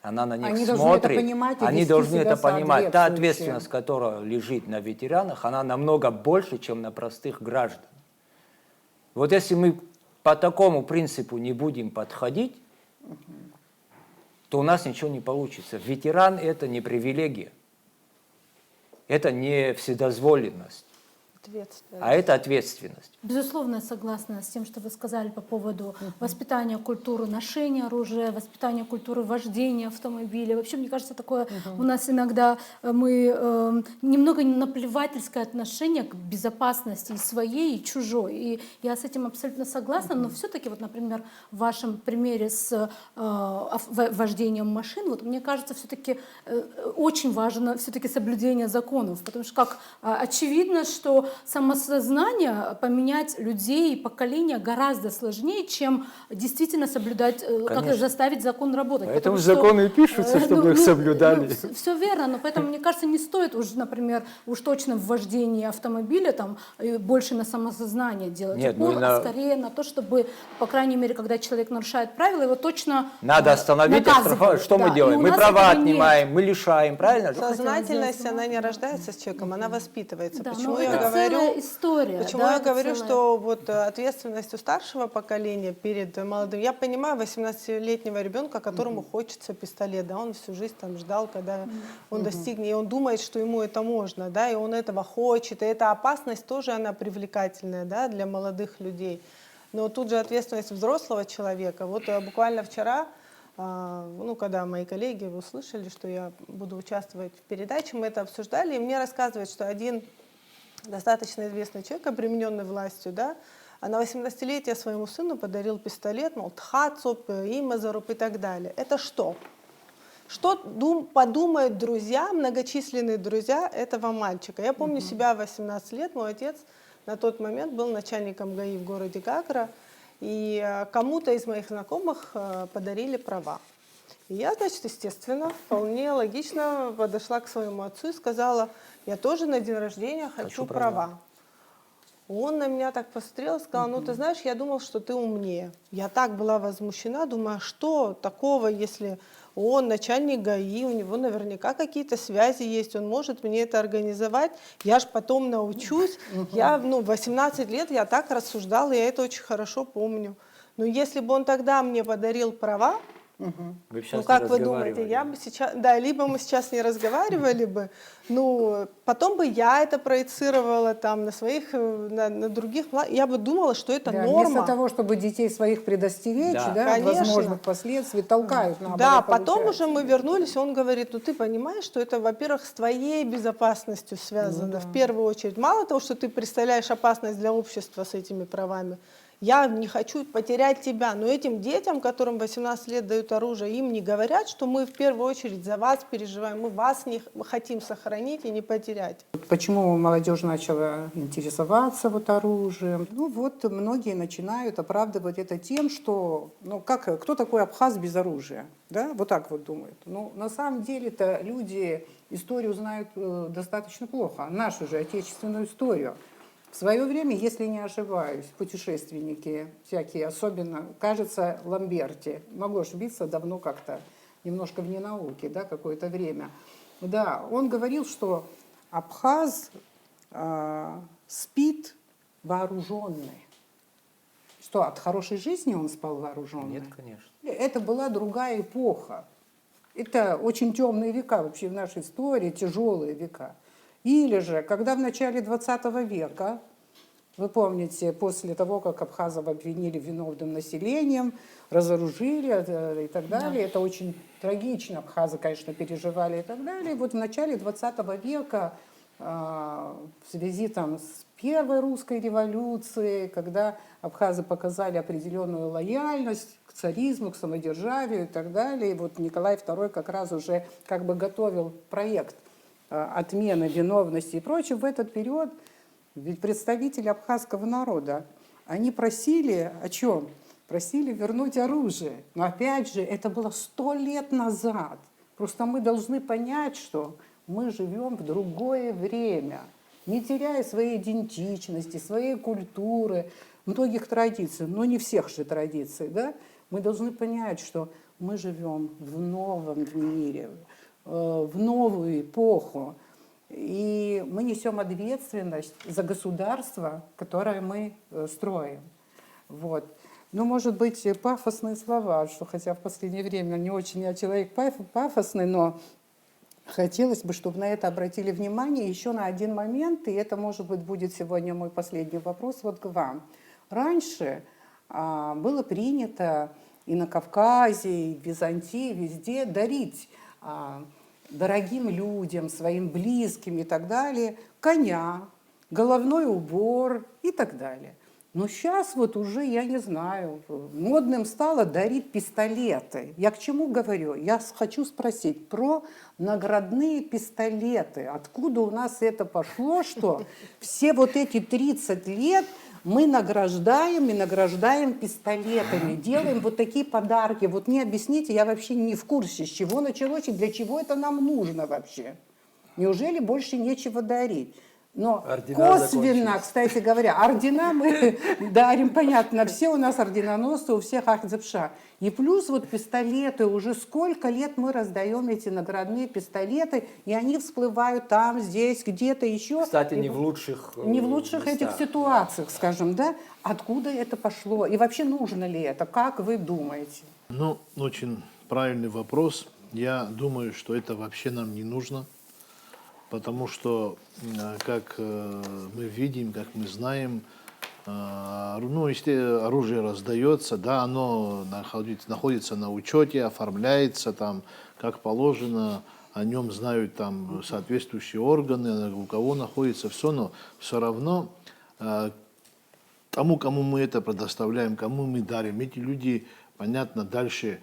она на них Они должны смотрит, это понимать и они вести должны себя это понимать. Та соответствующе. ответственность, которая лежит на ветеранах, она намного больше, чем на простых граждан. Вот если мы по такому принципу не будем подходить, то у нас ничего не получится. Ветеран – это не привилегия, это не вседозволенность. Ответственно. А это ответственность. Безусловно, я согласна с тем, что вы сказали по поводу воспитания культуры ношения оружия, воспитания культуры вождения автомобиля. Вообще, мне кажется, такое у нас иногда немного наплевательское отношение к безопасности и своей, и чужой. И я с этим абсолютно согласна, но все-таки, вот, например, в вашем примере с вождением машин, вот мне кажется, все-таки очень важно все-таки соблюдение законов, потому что как очевидно, что самосознание поменять людей и поколения гораздо сложнее, чем действительно соблюдать, как заставить закон работать. Поэтому Потому что, законы и пишутся, чтобы их соблюдали. все верно, но поэтому, мне кажется, не стоит уж, например, уж точно в вождении автомобиля там больше на самосознание делать Нет, упор, ну, а скорее на то, чтобы, по крайней мере, когда человек нарушает правила, его точно Надо остановить, наказывают. оштрафовать. Что Да. мы делаем? И у Мы нас права этого нет. отнимаем, мы лишаем, правильно? Сознательность, сделать, она не рождается с человеком, она воспитывается. Да, Почему но я это целая говорю, история. почему да, я это говорю, целая- что вот ответственность у старшего поколения перед молодым. Я понимаю 18-летнего ребенка, которому хочется пистолет, да, он всю жизнь там ждал, когда он достигнет, и он думает, что ему это можно, да, и он этого хочет, и эта опасность тоже она привлекательная, да, для молодых людей. Но тут же ответственность взрослого человека. Вот буквально вчера, ну, когда мои коллеги услышали, что я буду участвовать в передаче, мы это обсуждали, и мне рассказывают, что один достаточно известный человек, обремененный властью, да, а на 18-летие своему сыну подарил пистолет, мол, тхацоп, имазаруп и так далее. Это что? Что подумают друзья, многочисленные друзья этого мальчика? Я помню себя в 18 лет, мой отец на тот момент был начальником ГАИ в городе Гагра, и кому-то из моих знакомых подарили права. И я, значит, естественно, вполне логично подошла к своему отцу и сказала, я тоже на день рождения хочу права. Он на меня так посмотрел и сказал, ну ты знаешь, я думал, что ты умнее. Я так была возмущена, думаю, а что такого, если он начальник ГАИ, у него наверняка какие-то связи есть, он может мне это организовать, я же потом научусь. Я, в 18 лет я так рассуждала, я это очень хорошо помню. Но если бы он тогда мне подарил права, Вы сейчас ну не как вы думаете, разговаривали. я бы сейчас, да, либо мы сейчас не разговаривали бы, ну потом бы я это проецировала там на своих, на других, я бы думала, что это Да, норма. вместо того, чтобы детей своих предостеречь, Да. да, от Конечно. возможных последствий, толкают наоборот. Да, потом получается. уже мы вернулись, он говорит, ну ты понимаешь, что это, во-первых, с твоей безопасностью связано, в первую очередь. Мало того, что ты представляешь опасность для общества с этими правами, я не хочу потерять тебя, но этим детям, которым 18 лет дают оружие, им не говорят, что мы в первую очередь за вас переживаем, мы вас не хотим сохранить и не потерять. Почему молодежь начала интересоваться вот оружием? Ну вот многие начинают оправдывать это тем, что, ну как, кто такой абхаз без оружия? Да? Вот так вот думают. Ну на самом деле-то люди историю знают достаточно плохо, нашу же отечественную историю. В свое время, если не ошибаюсь, путешественники всякие, особенно, кажется, Ламберти, могу ошибиться, давно как-то, немножко вне науки, да, какое-то время. Да, он говорил, что абхаз спит вооруженный. Что, от хорошей жизни он спал вооруженный? Нет, конечно. Это была другая эпоха. Это очень темные века вообще в нашей истории, тяжелые века. Или же, когда в начале 20 века, вы помните, после того, как абхазов обвинили виновным населением, разоружили и так далее, это очень трагично, абхазы, конечно, переживали и так далее. И вот в начале 20 века, в связи там, с первой русской революцией, когда абхазы показали определенную лояльность к царизму, к самодержавию и так далее, и вот Николай II как раз уже как бы готовил проект отмены виновности и прочее, в этот период ведь представители абхазского народа, они просили о чем? Просили вернуть оружие. Но опять же, это было 100 лет назад. Просто мы должны понять, что мы живем в другое время, не теряя своей идентичности, своей культуры, многих традиций, но не всех же традиций. Да? Мы должны понять, что мы живем в новом мире, в новую эпоху. И мы несем ответственность за государство, которое мы строим. Вот. Ну, может быть, пафосные слова, что хотя в последнее время не очень я человек пафосный, но Хотелось бы, чтобы на это обратили внимание еще на один момент, и это, может быть, будет сегодня мой последний вопрос вот к вам. Раньше было принято и на Кавказе, и в Византии, везде дарить дорогим людям, своим близким и так далее коня, головной убор и так далее. Но сейчас вот уже, я не знаю, модным стало дарить пистолеты. Я к чему говорю? Я хочу спросить про наградные пистолеты. Откуда у нас это пошло, что все вот эти 30 лет мы награждаем и награждаем пистолетами, делаем вот такие подарки. Вот мне объясните, я вообще не в курсе, с чего началось и для чего это нам нужно вообще. Неужели больше нечего дарить? Но Ордена косвенно, закончились. кстати говоря, ордена мы дарим, понятно, все у нас орденоносцы, у всех ахзапша. И плюс вот пистолеты, уже сколько лет мы раздаем эти наградные пистолеты, и они всплывают там, здесь, где-то еще. Кстати, И не в лучших не в лучших этих местах. ситуациях, скажем, да? Откуда это пошло? И вообще нужно ли это? Как вы думаете? Ну, очень правильный вопрос. Я думаю, что это вообще нам не нужно, потому что, как мы видим, как мы знаем, ну, если оружие раздается, да, оно находится на учете, оформляется там, как положено, о нем знают там соответствующие органы, у кого находится все, но все равно тому, кому мы это предоставляем, кому мы дарим, эти люди, понятно, дальше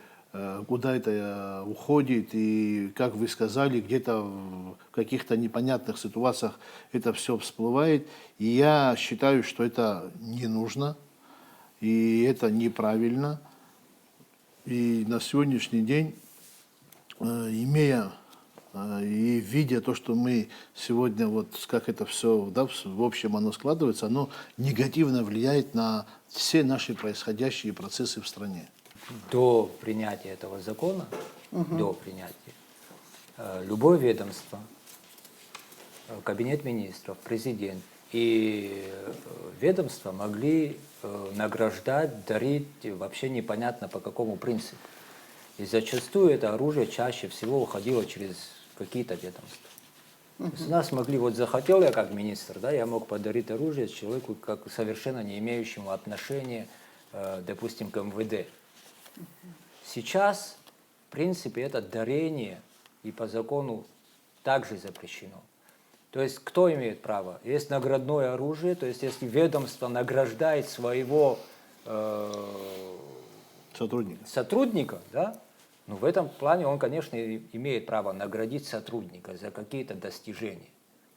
куда это уходит, и, как вы сказали, где-то в каких-то непонятных ситуациях это все всплывает. И я считаю, что это не нужно, и это неправильно. И на сегодняшний день, имея и видя то, что мы сегодня, вот как это все, да, в общем оно складывается, оно негативно влияет на все наши происходящие процессы в стране. До принятия этого закона, до принятия, любое ведомство, кабинет министров, президент и ведомства могли награждать, дарить вообще непонятно по какому принципу. И зачастую это оружие чаще всего уходило через какие-то ведомства. То есть у нас могли, вот захотел я как министр, да, я мог подарить оружие человеку, как совершенно не имеющему отношения, допустим, к МВД. Сейчас, в принципе, это дарение и по закону также запрещено. То есть кто имеет право? Есть наградное оружие, то есть если ведомство награждает своего сотрудника, да, ну, в этом плане он, конечно, имеет право наградить сотрудника за какие-то достижения.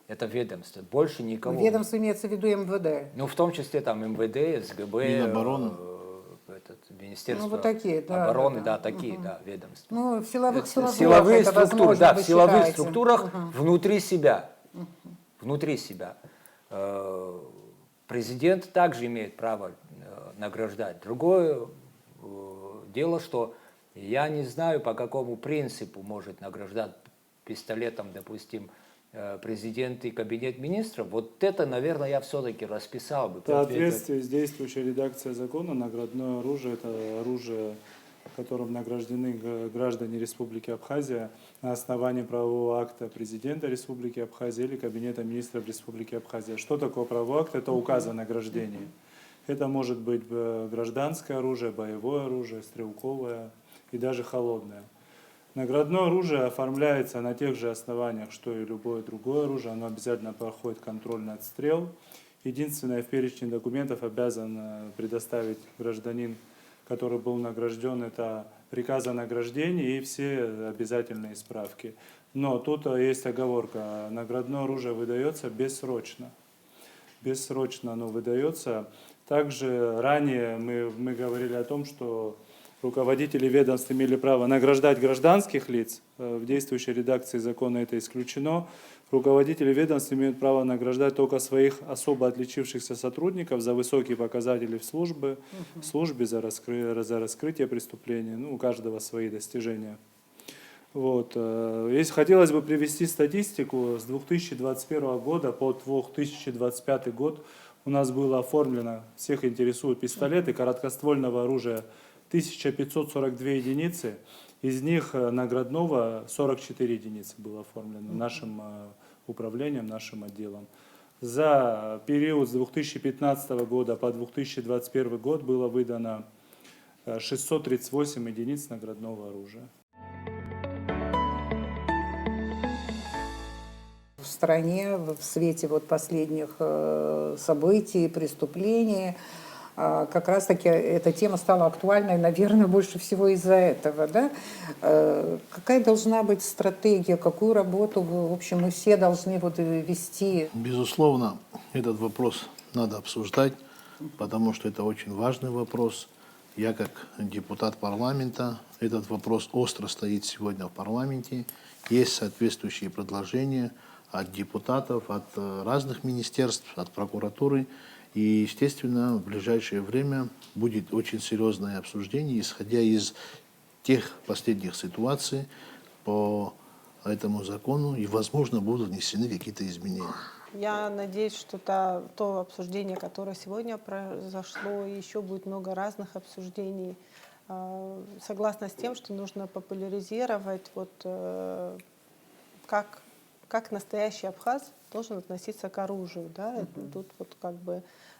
Это ведомство, больше никого. Ведомство имеется в виду МВД. Ну, в том числе там МВД, СГБ, Минобороны. Министерство Ну, вот такие, да, обороны, да, да. такие, да, ведомства. Ну, в силовых структурах Силовые это структуры, возможно, да, вы в силовых считаете. структурах внутри себя. Внутри себя. Президент также имеет право награждать. Другое дело, что я не знаю, по какому принципу может награждать пистолетом, допустим, президент и кабинет министров. Вот это, наверное, я все-таки расписал бы. В соответствии с действующей редакцией закона, наградное оружие – это оружие, которым награждены граждане Республики Абхазия на основании правового акта президента Республики Абхазия или кабинета министров Республики Абхазия. Что такое правовой акт? Это указ о награждении. Это может быть гражданское оружие, боевое оружие, стрелковое и даже холодное. Наградное оружие оформляется на тех же основаниях, что и любое другое оружие. Оно обязательно проходит контрольный отстрел. Единственное, в перечне документов обязан предоставить гражданин, который был награжден, это приказ о награждении и все обязательные справки. Но тут есть оговорка. Наградное оружие выдается бессрочно. Бессрочно оно выдается. Также ранее мы говорили о том, что руководители ведомств имели право награждать гражданских лиц. В действующей редакции закона это исключено. Руководители ведомств имеют право награждать только своих особо отличившихся сотрудников за высокие показатели в службе за раскрытие преступления. Ну, у каждого свои достижения. Вот. Если хотелось бы привести статистику, с 2021 года по 2025 год у нас было оформлено, всех интересуют пистолеты короткоствольного оружия, 1542 единицы. Из них наградного 44 единицы было оформлено нашим управлением, нашим отделом. За период с 2015 года по 2021 год было выдано 638 единиц наградного оружия. В стране в свете вот последних событий, преступлений, как раз-таки эта тема стала актуальной, наверное, больше всего из-за этого. Да? Какая должна быть стратегия, какую работу, в общем, мы все должны вот вести? Безусловно, этот вопрос надо обсуждать, потому что это очень важный вопрос. Я как депутат парламента, этот вопрос остро стоит сегодня в парламенте. Есть соответствующие предложения от депутатов, от разных министерств, от прокуратуры. И, естественно, в ближайшее время будет очень серьезное обсуждение, исходя из тех последних ситуаций по этому закону, и, возможно, будут внесены какие-то изменения. Я надеюсь, что то обсуждение, которое сегодня произошло, и еще будет много разных обсуждений, согласна с тем, что нужно популяризировать, как настоящий абхаз должен относиться к оружию. Да? Тут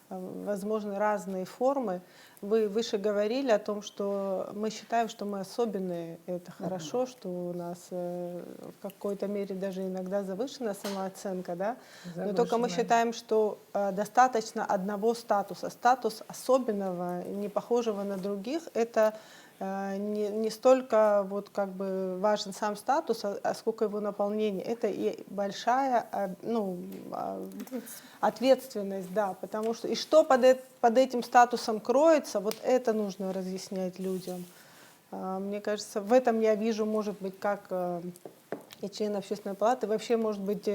возможны разные формы. Вы выше говорили о том, что мы считаем, что мы особенные. Это хорошо, что у нас в какой-то мере даже иногда завышена самооценка. Да? Но только мы считаем, что достаточно одного статуса. Статус особенного, не похожего на других, это не столько важен сам статус, а сколько его наполнение. Это и большая ответственность, да, потому что и что под этим статусом кроется, вот это нужно разъяснять людям. Мне кажется, в этом я вижу, может быть, как и член общественной палаты, вообще, может быть,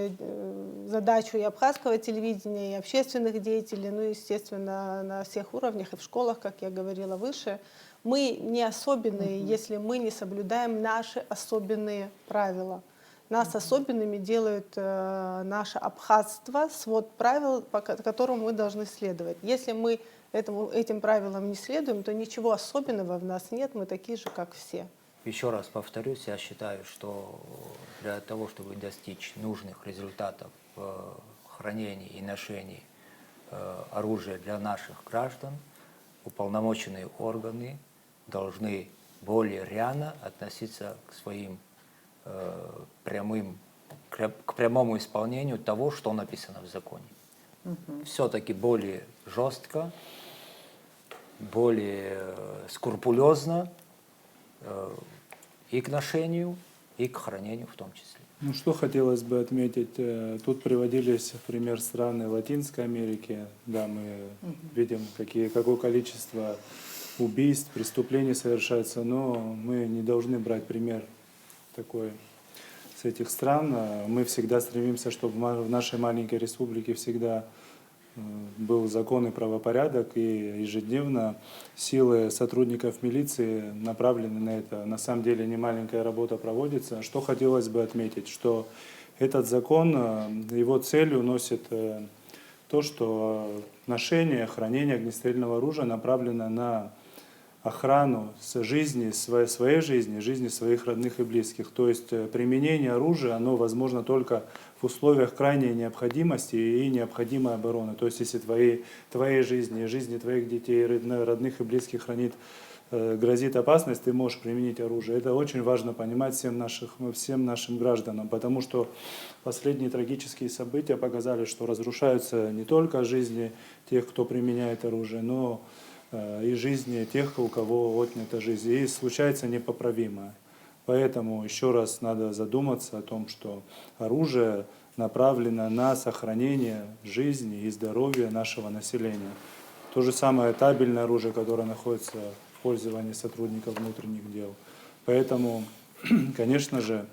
задачу и абхазского телевидения, и общественных деятелей, естественно, на всех уровнях, и в школах, как я говорила выше. Мы не особенные, если мы не соблюдаем наши особенные правила. Нас особенными делает наше абхазство, свод правил, по которому мы должны следовать. Если мы этим правилам не следуем, то ничего особенного в нас нет, мы такие же, как все. Еще раз повторюсь, я считаю, что для того, чтобы достичь нужных результатов в хранении и ношении оружия для наших граждан, уполномоченные органы должны более рьяно относиться к своим к прямому исполнению того, что написано в законе. Все-таки более жестко, более скрупулезно и к ношению, и к хранению в том числе. Ну, что хотелось бы отметить, тут приводились в пример страны Латинской Америки, да, мы видим, какое количество убийств, преступлений совершается, но мы не должны брать пример такой с этих стран. Мы всегда стремимся, чтобы в нашей маленькой республике всегда был закон и правопорядок, и ежедневно силы сотрудников милиции направлены на это. На самом деле немаленькая работа проводится. Что хотелось бы отметить, что этот закон, его целью носит то, что ношение, хранение огнестрельного оружия направлено на охрану жизни, своей жизни, жизни своих родных и близких. То есть применение оружия, оно возможно только в условиях крайней необходимости и необходимой обороны. То есть если твоей жизни, жизни твоих детей, родных и близких грозит опасность, ты можешь применить оружие. Это очень важно понимать всем нашим гражданам, потому что последние трагические события показали, что разрушаются не только жизни тех, кто применяет оружие, но и жизни тех, у кого отнята жизнь. И случается непоправимое. Поэтому еще раз надо задуматься о том, что оружие направлено на сохранение жизни и здоровья нашего населения. То же самое табельное оружие, которое находится в пользовании сотрудников внутренних дел. Поэтому, конечно же,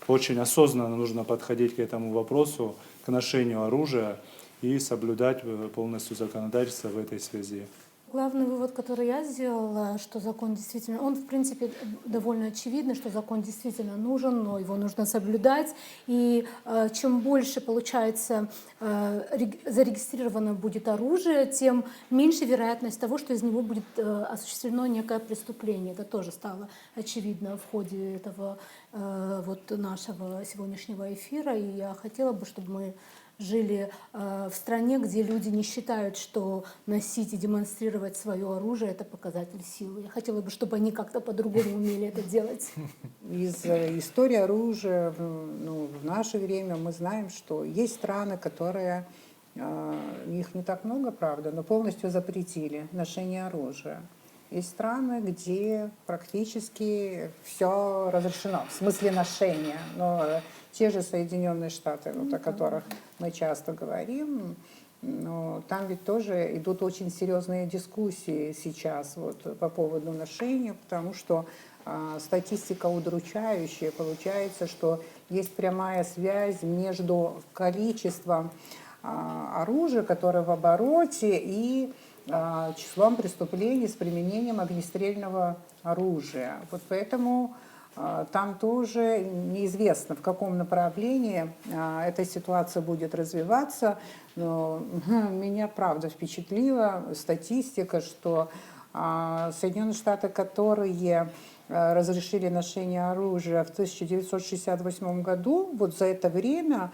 очень осознанно нужно подходить к этому вопросу, к ношению оружия и соблюдать полностью законодательство в этой связи. Главный вывод, который я сделала, что закон действительно, он в принципе довольно очевидный, что закон действительно нужен, но его нужно соблюдать. И чем больше, получается, зарегистрировано будет оружие, тем меньше вероятность того, что из него будет осуществлено некое преступление. Это тоже стало очевидно в ходе этого вот нашего сегодняшнего эфира. И я хотела бы, чтобы мы жили в стране, где люди не считают, что носить и демонстрировать свое оружие — это показатель силы. Я хотела бы, чтобы они как-то по-другому умели это делать. Из истории оружия в наше время мы знаем, что есть страны, которые, их не так много, правда, но полностью запретили ношение оружия. Есть страны, где практически все разрешено, в смысле ношения. Но те же Соединенные Штаты, вот, о которых мы часто говорим, но там ведь тоже идут очень серьезные дискуссии сейчас вот, по поводу ношения, потому что статистика удручающая. Получается, что есть прямая связь между количеством оружия, которое в обороте, и числом преступлений с применением огнестрельного оружия. Вот поэтому там тоже неизвестно, в каком направлении эта ситуация будет развиваться. Но меня, правда, впечатлила статистика, что Соединенные Штаты, которые разрешили ношение оружия в 1968 году, вот за это время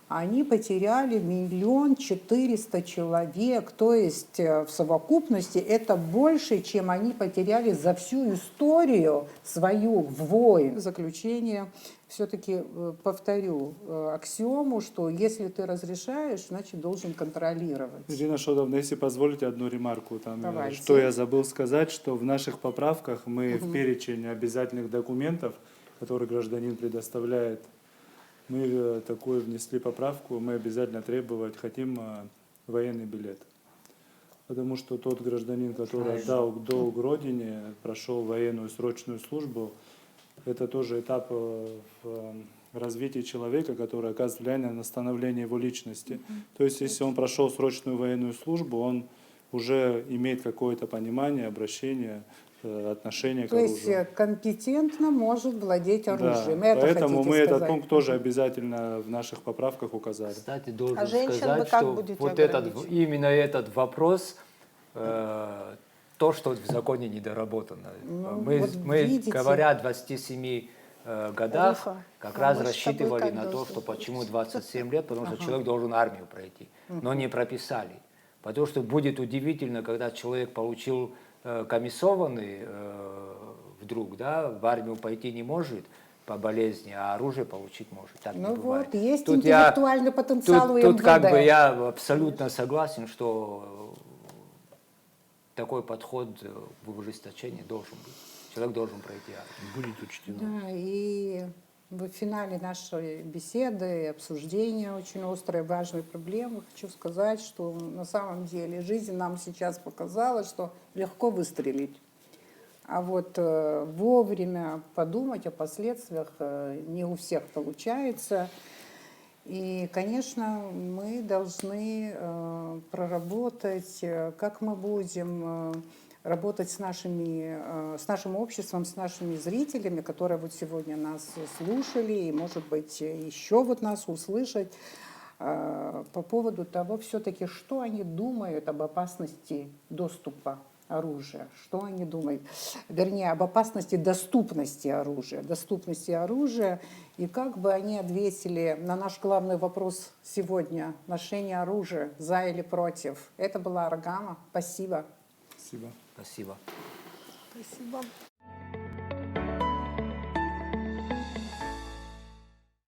они потеряли 1 400 000 человек, то есть в совокупности это больше, чем они потеряли за всю историю свою войн. В заключение все-таки повторю аксиому, что если ты разрешаешь, значит должен контролировать. Ирина Шодовна, если позволите одну ремарку, там, Давайте. что я забыл сказать, что в наших поправках мы в перечень обязательных документов, которые гражданин предоставляет, мы такую внесли поправку, мы обязательно требовать хотим военный билет. Потому что тот гражданин, который отдал долг родине, прошел военную срочную службу, это тоже этап в развитии человека, который оказывает влияние на становление его личности. То есть, если он прошел срочную военную службу, он уже имеет какое-то понимание, обращение, отношение к То оружию. есть компетентно может владеть оружием. Да, Это поэтому хотите мы этот сказать? пункт тоже обязательно в наших поправках указали. Кстати, должен А женщин сказать, вы как что будете вот ограничивать? именно этот вопрос, то, что в законе недоработано. Ну, мы, вот мы, видите. говоря о 27 годах, Рифа, как а раз мы с тобой рассчитывали как на то, должны что быть? почему 27 лет, потому что человек должен армию пройти, но не прописали. Потому что будет удивительно, когда человек получил комиссованный вдруг, да, в армию пойти не может по болезни, а оружие получить может. Так Ну не бывает. вот, есть Тут интеллектуальный потенциал у тут как МВД. бы я абсолютно согласен, что такой подход в ужесточении должен быть. Человек должен пройти армию. Будет учтено. Да, и в финале нашей беседы, обсуждения очень острой, важной проблемы хочу сказать, что на самом деле жизнь нам сейчас показала, что легко выстрелить. А вот вовремя подумать о последствиях не у всех получается. И, конечно, мы должны проработать, как мы будем работать с нашим обществом, с нашими зрителями, которые вот сегодня нас слушали и, может быть, еще вот нас услышать по поводу того, все-таки, что они думают об опасности доступа оружия, что они думают, вернее, об опасности доступности оружия, и как бы они ответили на наш главный вопрос сегодня, ношение оружия, за или против. Это была Аргама. Спасибо. Спасибо. Спасибо. Спасибо.